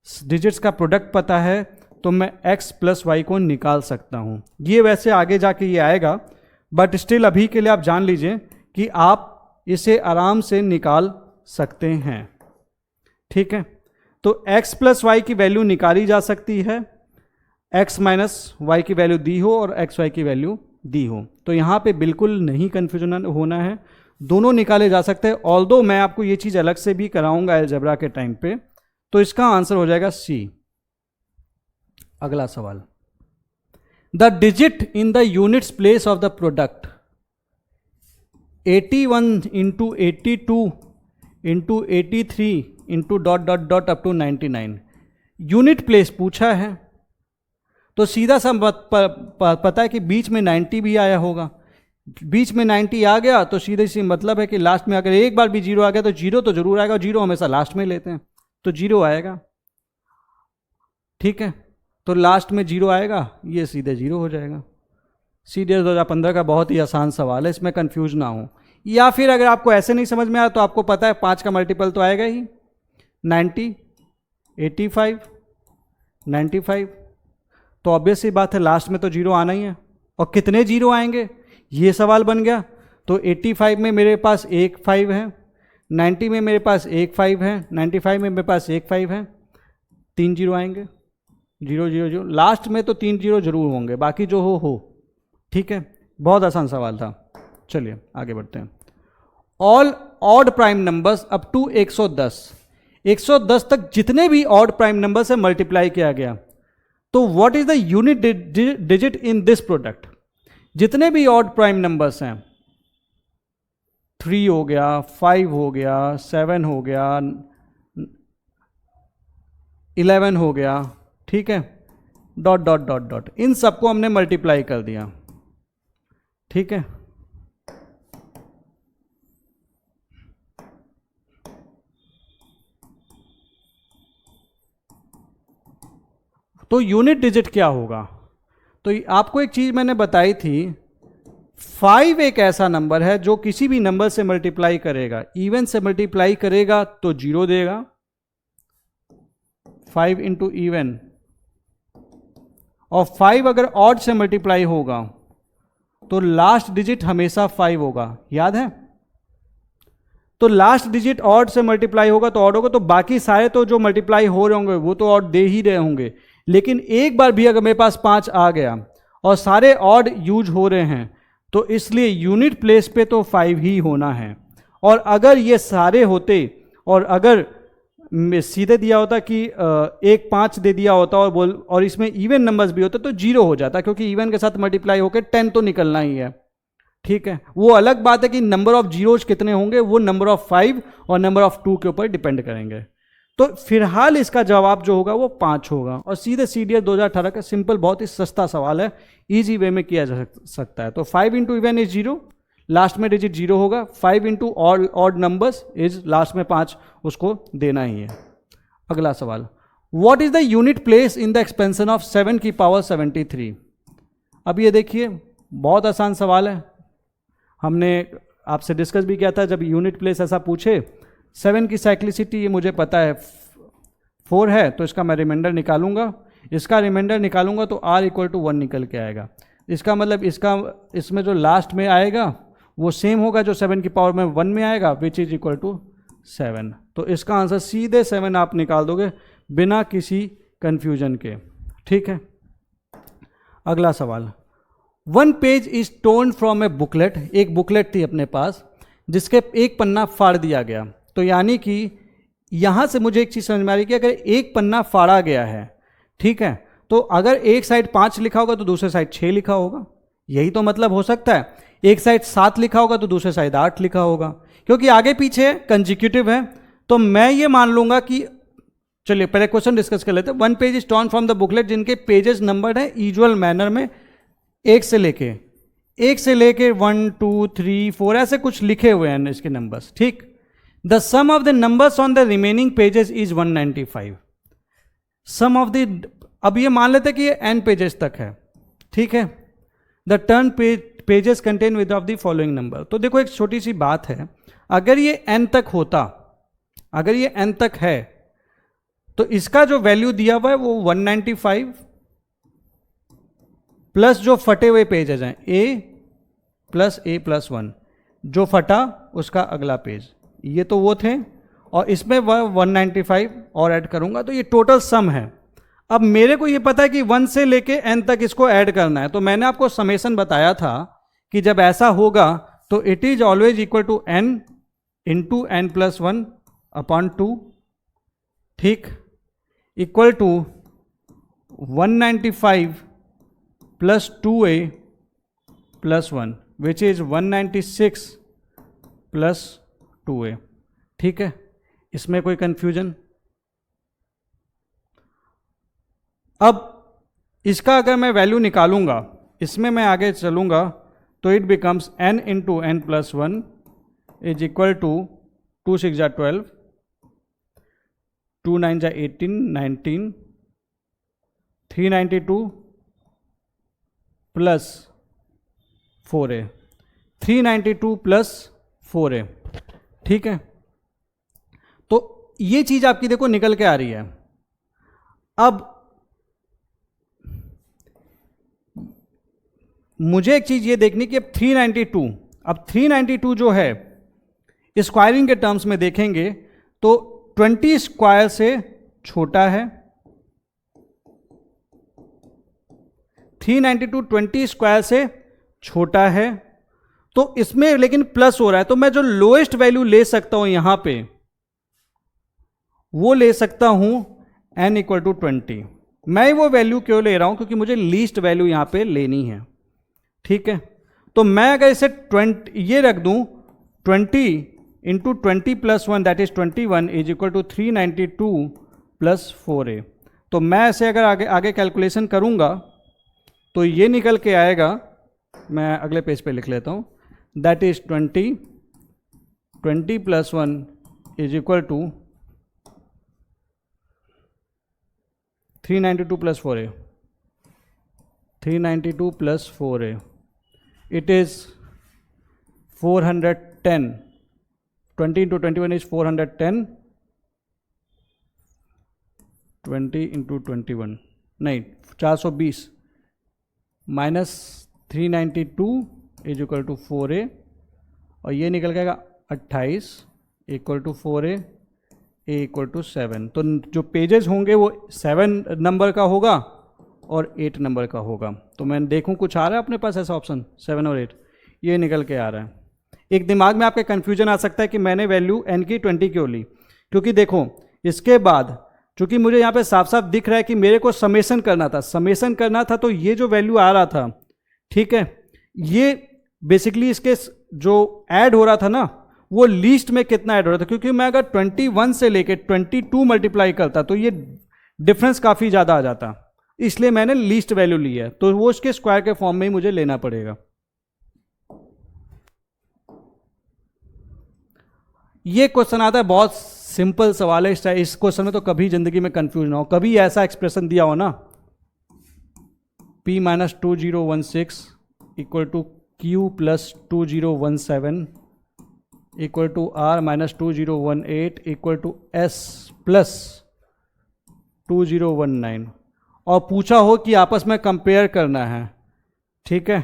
डिजिट्स का प्रोडक्ट पता है, तो मैं x प्लस वाई को निकाल सकता हूँ। ये वैसे आगे जाके ये आएगा, बट स्टिल अभी के लिए आप जान लीजिए कि आप इसे आराम से निकाल सकते हैं। ठीक है, तो x प्लस वाई की वैल्यू निकाली जा सकती है, x माइनस वाई की वैल्यू दी हो और एक्स वाई की वैल्यू दी हो। तो यहाँ पे बिल्कुल नहीं कन्फ्यूजन होना है, दोनों निकाले जा सकते हैं। ऑल्दो मैं आपको ये चीज़ अलग से भी कराऊंगा अलजेब्रा के टाइम पे। तो इसका आंसर हो जाएगा C। अगला सवाल, the digit in the units place of the product 81 into 82 into 83 into dot dot dot up to 99, unit place पूछा है, तो सीधा सा पता है कि बीच में 90 भी आया होगा। बीच में 90 आ गया तो सीधे सी मतलब है कि लास्ट में अगर एक बार भी 0 आ गया तो 0 तो जरूर आएगा, 0 हमेशा लास्ट में लेते हैं, तो 0 आएगा। ठीक है, तो लास्ट में 0 आएगा, ये सीधे 0 हो जाएगा। CDS 2015 का बहुत ही आसान सवाल है, इसमें कंफ्यूज ना हो। या फिर अगर आपको ऐसे नहीं समझ में आया तो आपको पता है 5 का मल्टीपल तो आएगा ही, 90, 85, 95, तो ऑब्वियस सी बात है लास्ट में तो 0 आना ही है। और कितने 0 आएंगे ये सवाल बन गया। तो 85 में मेरे पास एक 5 है, 90 में मेरे पास एक 5 है, 95 में मेरे पास एक 5 है, 3 0 आएंगे, 0 0 0, लास्ट में तो 3 0 जरूर होंगे, बाकी जो हो। ठीक है, बहुत आसान सवाल था। चलिए आगे बढ़ते हैं। All odd prime numbers up to 110, 110 तक जितने भी ऑड प्राइम नंबर से मल्टीप्लाई किया गया, तो what is the unit digit in this product? जितने भी ऑड प्राइम नंबर्स हैं, 3 हो गया, 5 हो गया, 7 हो गया, 11 हो गया, ठीक है, डॉट डॉट डॉट डॉट, इन सबको हमने मल्टीप्लाई कर दिया, ठीक है। तो यूनिट डिजिट क्या होगा? तो आपको एक चीज मैंने बताई थी, 5 एक ऐसा नंबर है जो किसी भी नंबर से मल्टीप्लाई करेगा, इवन से मल्टीप्लाई करेगा तो 0 देगा, 5 इंटू इवन, और 5 अगर ऑड से मल्टीप्लाई होगा तो लास्ट डिजिट हमेशा 5 होगा, याद है? तो लास्ट डिजिट ऑड से मल्टीप्लाई होगा तो ऑड होगा, तो बाकी सारे तो जो मल्टीप्लाई हो रहे होंगे वो तो ऑड दे ही रहे होंगे, लेकिन एक बार भी अगर मेरे पास 5 आ गया और सारे ऑड यूज हो रहे हैं तो इसलिए यूनिट प्लेस पे तो 5 ही होना है। और अगर ये सारे होते और अगर सीधे दिया होता कि एक 5 दे दिया होता और इसमें इवन नंबर्स भी होते तो 0 हो जाता, क्योंकि इवन के साथ मल्टीप्लाई होकर 10 तो निकलना ही है, ठीक है। वो अलग बात है कि नंबर ऑफ जीरोज कितने होंगे, वो नंबर ऑफ 5 और नंबर ऑफ 2 के ऊपर डिपेंड करेंगे। तो फिलहाल इसका जवाब जो होगा वो 5 होगा। और सीधे CDS 2018 का सिंपल, बहुत ही सस्ता सवाल है, इजी वे में किया जा सकता है। तो 5 इंटू इवन इज 0, लास्ट में डिजिट 0 होगा, 5 into odd numbers is last में 5, उसको देना ही है। अगला सवाल, what is the unit place in the expansion of 7 की पावर 73? अब ये देखिए बहुत आसान सवाल है, हमने आपसे डिस्कस भी किया था जब यूनिट प्लेस ऐसा पूछे। 7 की साइक्लिसिटी ये मुझे पता है 4 है, तो इसका मैं रिमाइंडर निकालूंगा, इसका रिमाइंडर निकालूंगा तो r इक्वल टू 1 निकल के आएगा। इसका मतलब इसमें जो लास्ट में आएगा वो सेम होगा जो 7 की पावर में 1 में आएगा, विच इज इक्वल टू 7। तो इसका आंसर सीधे 7 आप निकाल दोगे बिना किसी कंफ्यूजन के, ठीक है। अगला सवाल, 1 page is torn from A booklet, एक बुकलेट थी अपने पास जिसके एक पन्ना फाड़ दिया गया। तो यानी कि यहां से मुझे एक चीज समझ में आ रही है कि अगर एक पन्ना फाड़ा गया है, ठीक है, तो अगर एक साइड 5 लिखा होगा तो दूसरे साइड 6 लिखा होगा, यही तो मतलब हो सकता है। एक साइड 7 लिखा होगा तो दूसरे साइड 8 लिखा होगा, क्योंकि आगे पीछे कंजिक्यूटिव है। तो मैं ये मान लूंगा कि, चलिए पहले क्वेश्चन डिस्कस कर लेते हैं। 1 page is torn from the booklet, जिनके पेजेस नंबर्ड है यूजुअल मैनर में, एक से लेके 1 2 3 4 ऐसे कुछ लिखे हुए हैं इसके नंबर्स, ठीक। The sum of the numbers on the remaining pages is 195। Sum of the, अब ये मान लेते हैं कि ये n पेजेस तक है, ठीक है। The turn pages contain with of the following number. तो देखो एक छोटी सी बात है, अगर ये n तक होता, अगर ये n तक है तो इसका जो वैल्यू दिया हुआ है वो 195 प्लस जो फटे हुए पेजेस हैं a प्लस a प्लस 1, जो फटा उसका अगला पेज, ये तो वो थे, और इसमें 195 और ऐड करूंगा तो ये टोटल सम है। अब मेरे को ये पता है कि 1 से लेके n तक इसको ऐड करना है, तो मैंने आपको समेशन बताया था कि जब ऐसा होगा तो it is always equal to n into n plus 1 upon 2, ठीक, equal to 195 plus 2a plus 1 which is 196 plus 2a, ठीक है। इसमें कोई कंफ्यूजन? अब इसका अगर मैं वैल्यू निकालूंगा, इसमें मैं आगे चलूंगा तो it becomes n into n plus 1 is equal to 2 6 जा 12, 2 9 जा 18 19, 392 प्लस 4a, 392 प्लस 4a, ठीक है। तो ये चीज आपकी देखो निकल के आ रही है। अब मुझे एक चीज ये देखनी कि अब 392 जो है स्क्वायरिंग के टर्म्स में देखेंगे तो 20 स्क्वायर से छोटा है, 392 20 स्क्वायर से छोटा है, तो इसमें लेकिन प्लस हो रहा है, तो मैं जो लोएस्ट वैल्यू ले सकता हूं यहां पे वो ले सकता हूं n इक्वल टू 20, मैं वो वैल्यू क्यों ले रहा हूं, क्योंकि मुझे लीस्ट वैल्यू यहां पे लेनी है, ठीक है। तो मैं अगर इसे 20 ये रख दूं 20 into 20 plus 1 that is 21 is equal to 392 plus 4a। तो मैं ऐसे अगर आगे आगे कैलकुलेशन करूंगा तो ये निकल के आएगा, मैं अगले पेज पे लिख लेता हूं, that is 20 plus 1 is equal to 392 plus 4a, 392 plus 4a, it is 410, 20 into 21 is 410, 20 into 21 नहीं 420 minus 392 is equal to 4a, और ये निकल जाएगा 28 equal to 4a, a equal to 7। तो जो पेजेस होंगे वो 7 नंबर का होगा और 8 नंबर का होगा। तो मैं देखूं कुछ आ रहा है अपने पास ऐसा ऑप्शन 7 और 8, ये निकल के आ रहा है। एक दिमाग में आपके कन्फ्यूजन आ सकता है कि मैंने वैल्यू n की 20 क्यों ली, क्योंकि देखो इसके बाद चूंकि मुझे यहाँ पे साफ साफ दिख रहा है कि मेरे को समेशन करना था, तो ये जो वैल्यू आ रहा था, ठीक है, ये बेसिकली इसके जो ऐड हो रहा था ना वो लीस्ट में कितना ऐड हो रहा था, क्योंकि मैं अगर 21 से लेके 22 मल्टीप्लाई करता तो ये डिफरेंस काफी ज्यादा आ जाता, इसलिए मैंने लीस्ट वैल्यू ली है, तो वो उसके स्क्वायर के फॉर्म में ही मुझे लेना पड़ेगा। ये क्वेश्चन आता है, बहुत सिंपल सवाल है, इस क्वेश्चन में तो कभी जिंदगी में कंफ्यूज ना हो। कभी ऐसा एक्सप्रेशन दिया हो ना, p minus 2016 equal to q plus 2017 equal to r minus 2018 equal to s plus 2019, और पूछा हो कि आपस में कंपेयर करना है, ठीक है,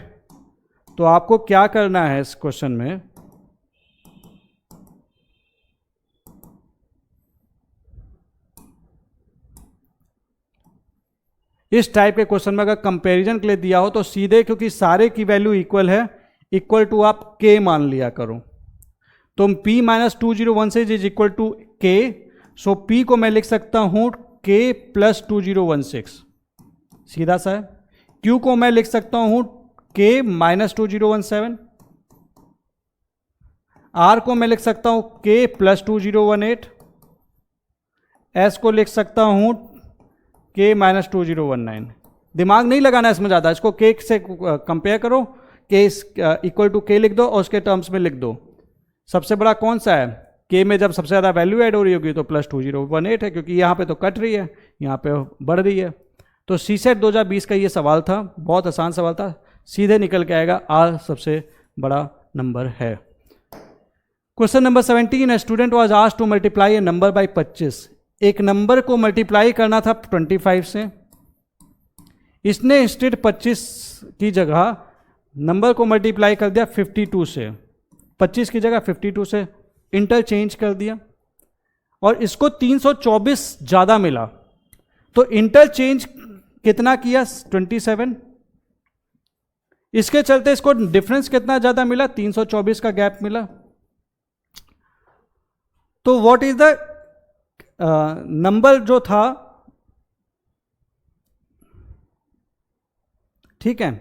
तो आपको क्या करना है इस क्वेश्चन में, इस टाइप के क्वेश्चन में अगर कंपैरिजन के लिए दिया हो तो सीधे, क्योंकि सारे की वैल्यू इक्वल है, इक्वल टू आप k मान लिया करो। तो p minus 2016 is equal to k, so p को मैं लिख सकता हूं k प्लस 2016, सीधा सा है। q को मैं लिख सकता हूं k माइनस 2017, r को मैं लिख सकता हूं k प्लस 2018, s को लिख सकता हूं k माइनस 2019। दिमाग नहीं लगाना इसमें ज़्यादा, इसको k से कंपेयर करो, k इक्वल टू k लिख दो और उसके टर्म्स में लिख दो। सबसे बड़ा कौन सा है, k में जब सबसे ज़्यादा वैल्यू ऐड हो रही होगी तो प्लस 2018 है, क्योंकि यहाँ पे तो कट रही है, यहाँ पे बढ़ रही है। तो CSET 2020 का ये सवाल था, बहुत आसान सवाल था, सीधे निकल के आएगा r सबसे बड़ा नंबर है। Question number 17, student was asked to multiply A number by 25। एक नंबर को मल्टीप्लाई करना था 25 से, इसने इंस्टेड 25 की जगह नंबर को मल्टीप्लाई कर दिया 52 से, 25 की जगह 52 से इंटरचेंज कर दिया, और इसको 324 ज़्यादा मिला, तो इंटरचेंज कितना किया 27, इसके चलते इसको डिफरेंस कितना ज़्यादा मिला 324 का गैप मिला। तो व्हाट इज द नंबर जो था, ठीक है,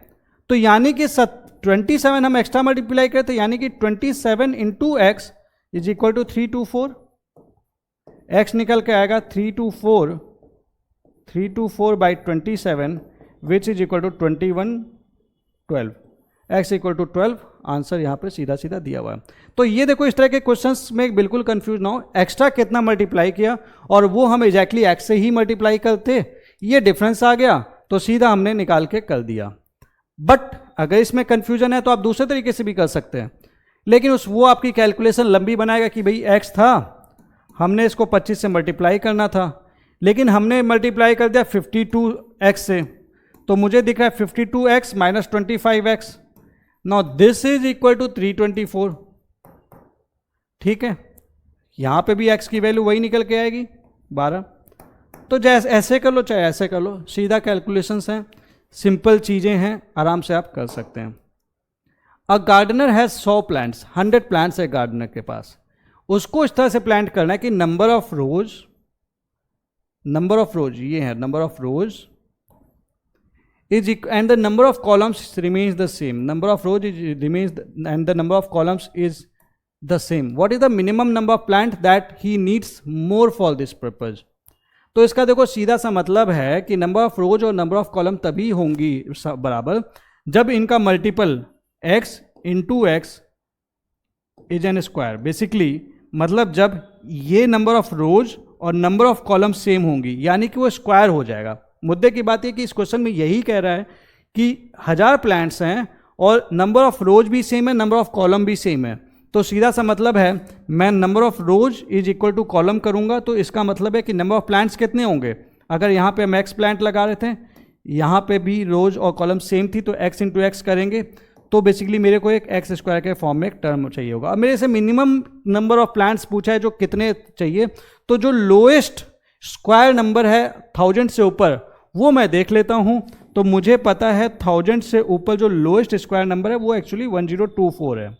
तो यानी कि 27 हम एक्स्ट्रा मल्टीप्लाई करते, यानी कि 27 into x is equal to 324, x निकल के आएगा 324 by 27 which is equal to 21 12, x equal to 12, answer यहाँ पे सीधा सीधा दिया हुआ है। तो ये देखो, इस तरह के क्वेश्चंस में बिल्कुल कंफ्यूज ना हो, एक्स्ट्रा कितना मल्टीप्लाई किया और वो हम एग्जैक्टली एक्स से ही मल्टीप्लाई करते, ये डिफरेंस आ गया तो सीधा हमने निकाल के कर दिया। बट अगर इसमें कंफ्यूजन है तो आप दूसरे तरीके से भी कर सकते हैं, लेकिन वो आपकी कैलकुलेशन लंबी बनाएगा कि भाई एक्स था, हमने इसको 25 से मल्टीप्लाई करना था, लेकिन हमने मल्टीप्लाई कर दिया 52x से, तो मुझे दिख रहा है 52x minus 25x, now this is equal to 324, ठीक है, यहां पे भी x की वैल्यू वही निकल के आएगी 12। तो जैसे ऐसे कर लो चाहे ऐसे कर लो, सीधा कैलकुलेशंस हैं, सिंपल चीजें हैं, आराम से आप कर सकते हैं। A gardener has 100 plants, 100 plants है गार्डनर के पास, उसको इस तरह से प्लांट करना है कि number of rose number of रोज ये है, number of rose is and the number of columns remains the same. Number of rows remains and the number of columns is the same. What is the minimum number of plant that he needs more for this purpose? तो इसका देखो सीधा सा मतलब है कि number of रोज और number of column तभी होंगी बराबर जब इनका multiple x into x is an square. Basically मतलब जब ये नंबर ऑफ रोज और नंबर ऑफ कॉलम सेम होंगी, यानी कि वो स्क्वायर हो जाएगा. मुद्दे की बात है कि इस क्वेश्चन में यही कह रहा है कि 1000 प्लांट्स हैं और नंबर ऑफ रोज भी सेम है, नंबर ऑफ कॉलम भी सेम है. तो सीधा सा मतलब है मैं number of rows is equal to column करूंगा, तो इसका मतलब है कि नंबर ऑफ प्लांट्स कितने होंगे. अगर यहाँ पे हम एक्स प्लांट लगा रहे थे, यहाँ पे भी रोज और कॉलम सेम थी, तो एक्स इंटू एक्स करेंगे तो बेसिकली मेरे को एक एक्स स्क्वायर के फॉर्म में एक टर्म चाहिए होगा. अब मेरे से मिनिमम नंबर ऑफ प्लांट्स पूछा है जो कितने चाहिए, तो जो लोएस्ट स्क्वायर नंबर है 1000 से ऊपर वो मैं देख लेता हूं. तो मुझे पता है 1000 से ऊपर जो लोएस्ट स्क्वायर नंबर है वो एक्चुअली 1024 है.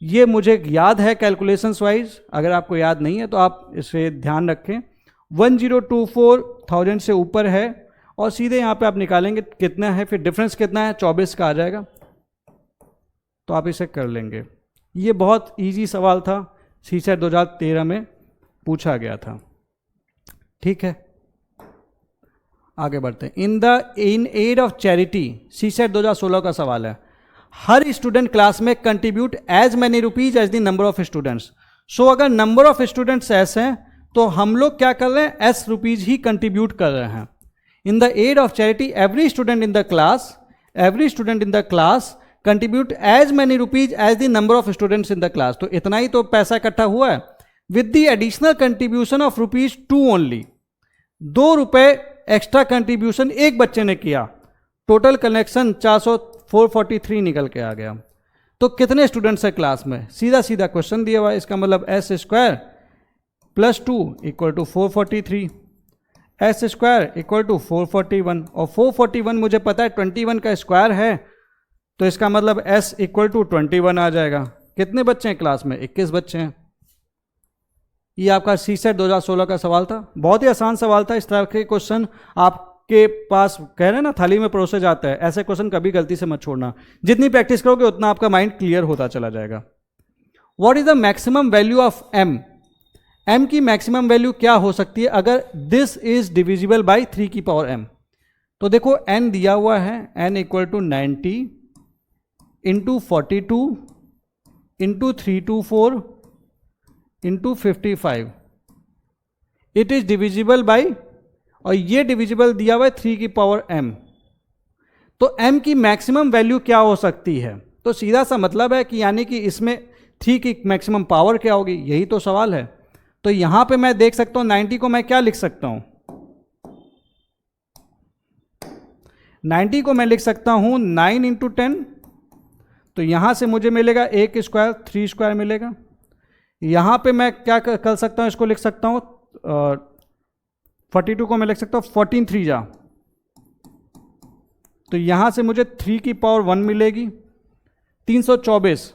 ये मुझे याद है कैलकुलेशंस वाइज, अगर आपको याद नहीं है तो आप इसे ध्यान रखें. 1024 1000 से ऊपर है और सीधे यहाँ पे आप निकालेंगे कितना है, फिर डिफरेंस कितना है 24 का आ जाएगा, तो आप इसे कर लेंगे. ये बहुत इजी सवाल था, सीसेट 2013 में पूछा गया था. ठीक है, आगे बढ़ते हैं. In aid of charity, CSAT 2016 का सवाल है. हर स्टूडेंट क्लास में contribute as many rupees as the number of students. So अगर नंबर ऑफ स्टूडेंट्स एस हैं तो हम लोग क्या कर रहे हैं, एस रुपीज ही कंट्रीब्यूट कर रहे हैं. In the aid of charity every student in the class contribute as many rupees as the number of students in the class. तो इतना ही तो पैसा इकट्ठा हुआ है. With the additional contribution of ₹2 only, ₹2 extra contribution एक बच्चे ने किया. टोटल कलेक्शन 443 निकल के आ गया. तो कितने स्टूडेंट्स है क्लास में, सीधा सीधा क्वेश्चन दिया हुआ है. इसका मतलब s square plus 2 equal to 443, s square equal to 441, और 441 मुझे पता है 21 का स्क्वायर है, तो इसका मतलब एस इक्वल टू 21 आ जाएगा. कितने बच्चे हैं क्लास में, 21 बच्चे हैं. ये आपका सीसेट 2016 का सवाल था. बहुत ही आसान सवाल था. इस तरह के क्वेश्चन आपके पास कह रहे हैं ना थाली में परोसे जाता है, ऐसे क्वेश्चन कभी गलती से मत छोड़ना. जितनी प्रैक्टिस करोगे उतना आपका माइंड क्लियर होता चला जाएगा. What is the maximum value of m. M की मैक्सिमम वैल्यू क्या हो सकती है अगर दिस इज डिविजिबल बाई 3 की पावर एम. तो देखो एन दिया हुआ है, n equal to 90 into 42 into 324 into 55. It is divisible by, और ये डिविजिबल दिया हुआ है 3 की पावर m. तो m की मैक्सिमम वैल्यू क्या हो सकती है. तो सीधा सा मतलब है कि यानी कि इसमें 3 की मैक्सिमम पावर क्या होगी, यही तो सवाल है. तो यहां पे मैं देख सकता हूं 90 को मैं क्या लिख सकता हूं, 90 को मैं लिख सकता हूं 9 इंटू 10. तो यहां से मुझे मिलेगा 1 स्क्वायर 3 स्क्वायर मिलेगा. यहां पे मैं क्या कर सकता हूं, इसको लिख सकता हूं 42 को मैं लिख सकता हूं 14 3 जा. तो यहां से मुझे 3 की पावर 1 मिलेगी. 324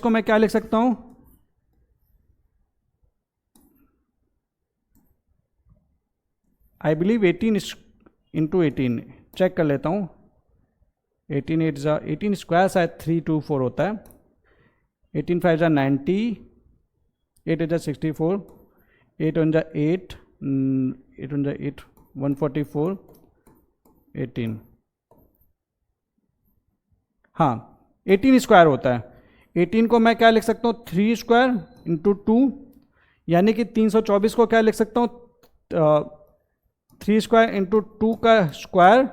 को मैं क्या लिख सकता हूं, आई बिलीव 18 इंटू 18, चेक कर लेता हूं. 18 स्क्वायर शायद 324 होता है. 18 5 जा 90, 8 जा 64, 8 1 जा 8, 8 1 जा 8, 144, 18. हाँ 18 स्क्वायर होता है. 18 को मैं क्या लिख सकता हूँ 3 स्क्वायर इंटू 2, यानी कि 324 को क्या लिख सकता हूँ 3 स्क्वायर इंटू 2 का स्क्वायर.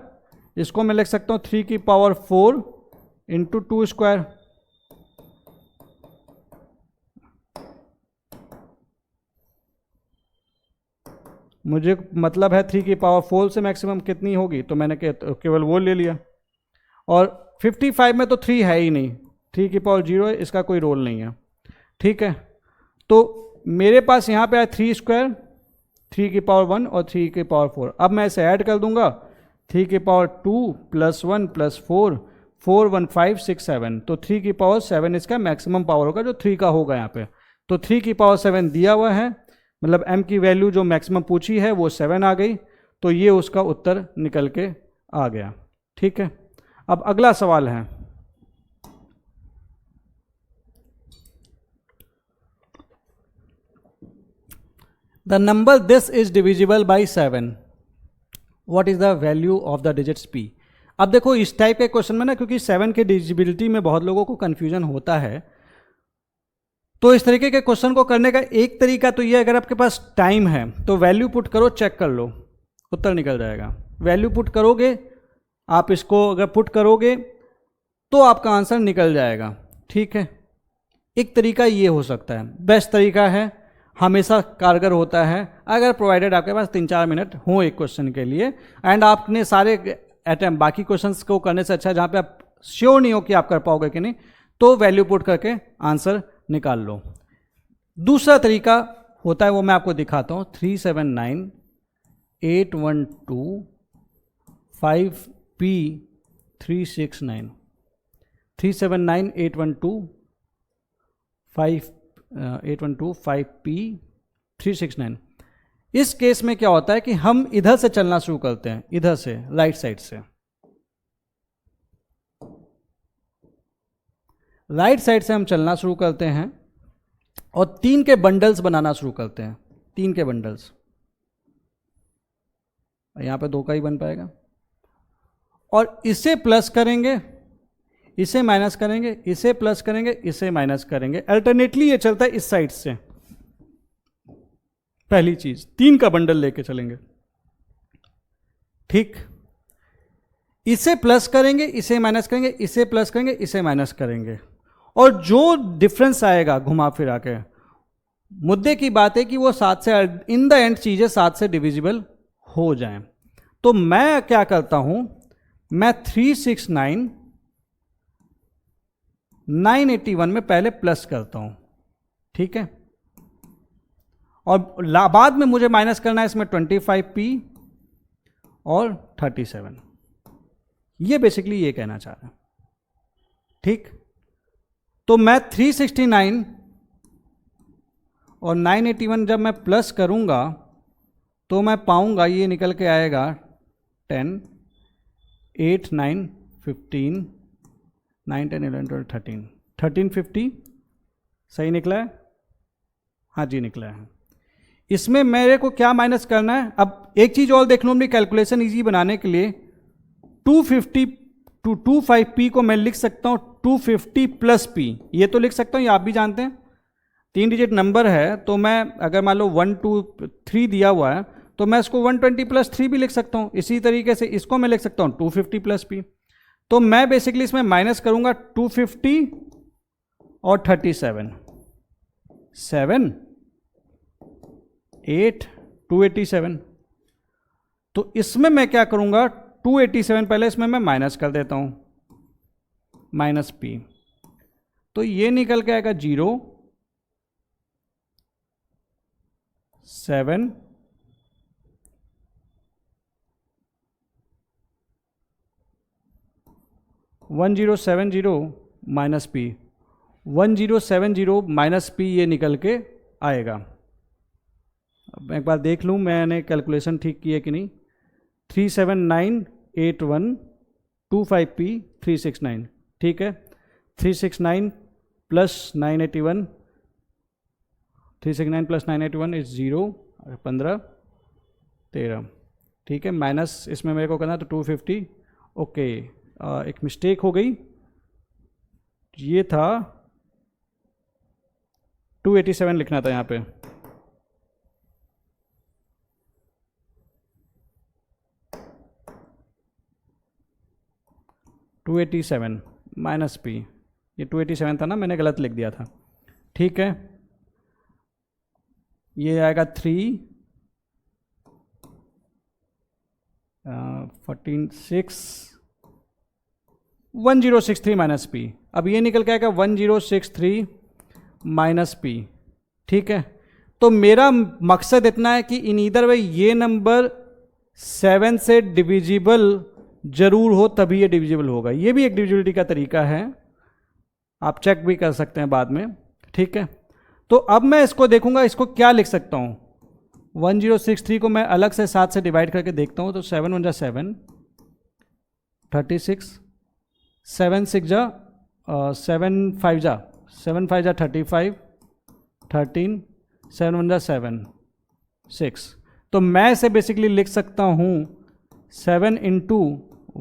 इसको मैं लिख सकता हूँ 3 की पावर 4 इंटू 2 स्क्वायर. मुझे मतलब है 3 की पावर 4 से मैक्सिमम कितनी होगी, तो मैंने केवल वो ले लिया. और 55 में तो 3 है ही नहीं, 3 की पावर 0 है, इसका कोई रोल नहीं है. ठीक है, तो मेरे पास यहाँ पे है 3 स्क्वायर, 3 की पावर 1 और 3 की पावर 4. अब मैं इसे ऐड कर दूंगा, 3 की पावर 2 प्लस 1 प्लस 4, 4 1 5 6 7. तो 3 की पावर 7 इसका मैक्सिमम पावर होगा जो 3 का होगा यहाँ पे. तो 3 की पावर 7 दिया हुआ है. मतलब m की वैल्यू जो मैक्सिमम पूछी है वो 7 आ गई, तो ये उसका उत्तर निकल के आ गया। ठीक है, अब अगला सवाल है, the number this is divisible by 7, what is the value of the digits p। अब देखो इस टाइप के क्वेश्चन में ना, क्योंकि 7 के डिविजिबिलिटी में बहुत लोगों को कंफ्यूजन होता है, तो इस तरीके के क्वेश्चन को करने का एक तरीका तो ये, अगर आपके पास टाइम है तो वैल्यू पुट करो, चेक कर लो, उत्तर निकल जाएगा। वैल्यू पुट करोगे आप, इसको अगर पुट करोगे तो आपका आंसर निकल जाएगा। ठीक है, एक तरीका ये हो सकता है, बेस्ट तरीका है, हमेशा कारगर होता है, अगर प्रोवाइडेड आपके पास 3-4 मिनट हो एक क्वेश्चन के लिए, एंड आपने सारे अटेम्प्ट बाकी क्वेश्चंस को करने से अच्छा, जहाँ पे आप श्योर नहीं हो कि आप कर पाओगे कि नहीं, तो वैल्यू पुट करके आंसर निकाल लो। दूसरा तरीका होता है, वो मैं आपको दिखाता हूँ, 379,812,5P369, 379,812,5P369। इस केस में क्या होता है कि हम इधर से चलना शुरू करते हैं, इधर से, राइट साइड से, राइट साइड से हम चलना शुरू करते हैं और 3 के बंडल्स बनाना शुरू करते हैं, 3 के बंडल्स, यहां पे 2 का ही बन पाएगा, और इसे प्लस करेंगे, इसे माइनस करेंगे, इसे प्लस करेंगे, इसे माइनस करेंगे, अल्टरनेटली ये चलता है इस साइड से। पहली चीज 3 का बंडल लेके चलेंगे, ठीक, इसे प्लस करेंगे, इसे माइनस करेंगे, इसे प्लस करेंगे, इसे माइनस करेंगे, और जो डिफरेंस आएगा घुमा फिरा के, मुद्दे की बात है कि वो 7 से, इन द एंड चीजें 7 से डिविजिबल हो जाएं। तो मैं क्या करता हूं, मैं 369,981 में पहले प्लस करता हूं, ठीक है, और बाद में मुझे माइनस करना है इसमें 25P और 37। ये बेसिकली ये कहना चाह रहा है, ठीक। तो मैं 369 और 981 जब मैं प्लस करूंगा तो मैं पाऊंगा, ये निकल के आएगा 10, 8, 9, 15, 9, 10, 11, 12, 13, 1350 सही निकला है, हाँ जी निकला है। इसमें मेरे को क्या माइनस करना है, अब एक चीज और देख लो, अपनी कैलकुलेशन इजी बनाने के लिए 250 टू 25P को मैं लिख सकता हूं 250 प्लस P, ये तो लिख सकता हूं, ये आप भी जानते हैं 3 डिजिट नंबर है, तो मैं अगर मान लो 1, 2, 3 दिया हुआ है तो मैं इसको 120 प्लस 3 भी लिख सकता हूं, इसी तरीके से इसको मैं लिख सकता हूं 250 प्लस P। तो मैं बेसिकली इसमें माइनस करूंगा 250 और 37, 7, 8, 287। तो इसमें मैं क्या करूंगा, 287 पहले इसमें मैं माइनस कर देता हूं, माइनस P, तो ये निकल के आएगा 0, 7, 1070 माइनस P, 1070 माइनस P, ये निकल के आएगा। अब एक बार देख लूँ मैंने कैलकुलेशन ठीक की है कि नहीं, 379,8125P 369, ठीक है, 369 प्लस 981, 369 प्लस 981 इज 0, 15, 13, ठीक है, माइनस इसमें मेरे को करना तो 250, ओके, एक मिस्टेक हो गई, ये था 287 लिखना था यहाँ पे, -287 माइनस P, ये 287 था ना, मैंने गलत लिख दिया था, ठीक है, ये आएगा 3, 14, 1063 माइनस P। अब ये निकल के आएगा 1063 माइनस P, ठीक है। तो मेरा मकसद इतना है कि इन ईदर वे ये नंबर 7 से डिविजिबल जरूर हो, तभी ये डिविजिबल होगा। ये भी एक डिविजिबिलिटी का तरीका है, आप चेक भी कर सकते हैं बाद में, ठीक है। तो अब मैं इसको देखूंगा, इसको क्या लिख सकता हूं, 1063 को मैं अलग से 7 से डिवाइड करके देखता हूँ, तो 7 1 जा 7, 36, 7 6 जा 7 5 जा 35, 13, 7 1 जा 7, 6। तो मैं इसे बेसिकली लिख सकता हूँ 7 इंटू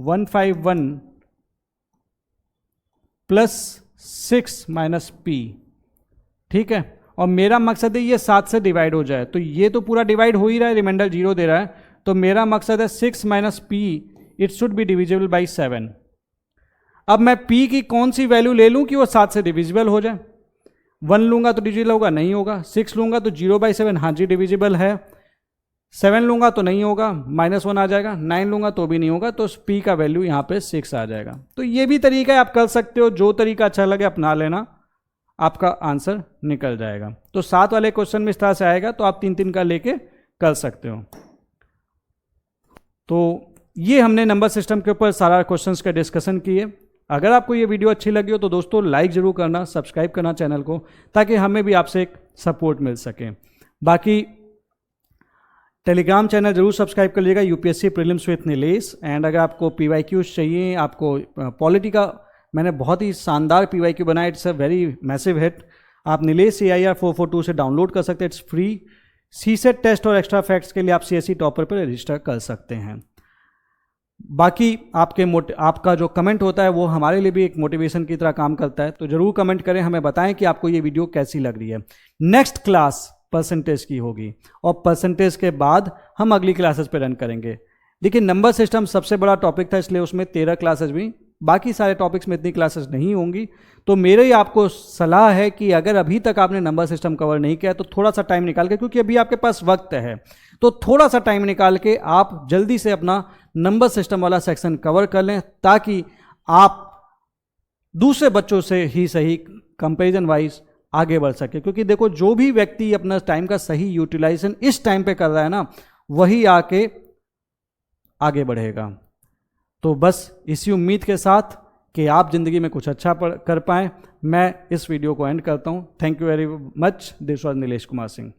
151 प्लस 6 माइनस पी, ठीक है। और मेरा मकसद है ये 7 से डिवाइड हो जाए, तो ये तो पूरा डिवाइड हो ही रहा है, रिमाइंडर 0 दे रहा है, तो मेरा मकसद है 6 minus P it should be divisible by 7। अब मैं p की कौन सी वैल्यू ले लूँ कि वो 7 से डिविजिबल हो जाए? 1 लूँगा तो डिविजिबल होगा, नहीं होगा। 6 लूँगा तो 0/7, हाँ जी डिविजिबल है। 7 लूँगा तो नहीं होगा, -1 आ जाएगा। 9 लूँगा तो भी नहीं होगा, तो p का वैल्यू यहाँ पे 6 आ जाएगा। तो ये भी तरीका है, आप कर सकते हो, जो तरीका अच्छा लगे अपना लेना, आपका आंसर निकल जाएगा। तो 7 वाले क्वेश्चन में इस तरह से आएगा, तो आप 3-3 का लेके कर सकते हो। तो ये हमने नंबर सिस्टम के ऊपर सारा क्वेश्चंस का डिस्कशन किए। अगर आपको ये वीडियो अच्छी लगी हो तो दोस्तों लाइक जरूर करना, सब्सक्राइब करना चैनल को, ताकि हमें भी आपसे एक सपोर्ट मिल सके। बाकी टेलीग्राम चैनल जरूर सब्सक्राइब कर लीजिएगा, UPSC prelims with Nilesh. And अगर आपको पीवाईक्यूज चाहिए, आपको पॉलिटी का मैंने बहुत ही शानदार पीवाईक्यू बनाया, it's a very massive hit, आप नीलेश CIR 442 से डाउनलोड कर सकते हैं, इट्स फ्री। सीसेट टेस्ट और एक्स्ट्रा फैक्ट्स के लिए आप CSE टॉपर पर रजिस्टर कर सकते हैं। बाकी आपका जो कमेंट होता है वो हमारे लिए भी एक मोटिवेशन की तरह काम करता है, तो जरूर कमेंट करें, हमें बताएं कि आपको ये वीडियो कैसी लग रही है। नेक्स्ट क्लास परसेंटेज की होगी, और परसेंटेज के बाद हम अगली क्लासेस पे रन करेंगे। देखिए नंबर सिस्टम सबसे बड़ा टॉपिक था, इसलिए उसमें 13 क्लासेस भी, बाकी सारे टॉपिक्स में इतनी क्लासेस नहीं होंगी। तो मेरी आपको सलाह है कि अगर अभी तक आपने नंबर सिस्टम कवर नहीं किया तो थोड़ा सा टाइम निकाल के, क्योंकि अभी आपके पास वक्त है, तो थोड़ा सा टाइम निकाल के आप जल्दी से अपना नंबर सिस्टम वाला सेक्शन कवर कर लें, ताकि आप दूसरे बच्चों से ही सही कंपैरिजन वाइज आगे बढ़ सके। क्योंकि देखो जो भी व्यक्ति अपना टाइम का सही यूटिलाइजेशन इस टाइम पे कर रहा है ना, वही आके आगे बढ़ेगा। तो बस इसी उम्मीद के साथ कि आप जिंदगी में कुछ अच्छा कर पाएं, मैं इस वीडियो को एंड करता हूं। Thank you very much. This was Nilesh Kumar Singh.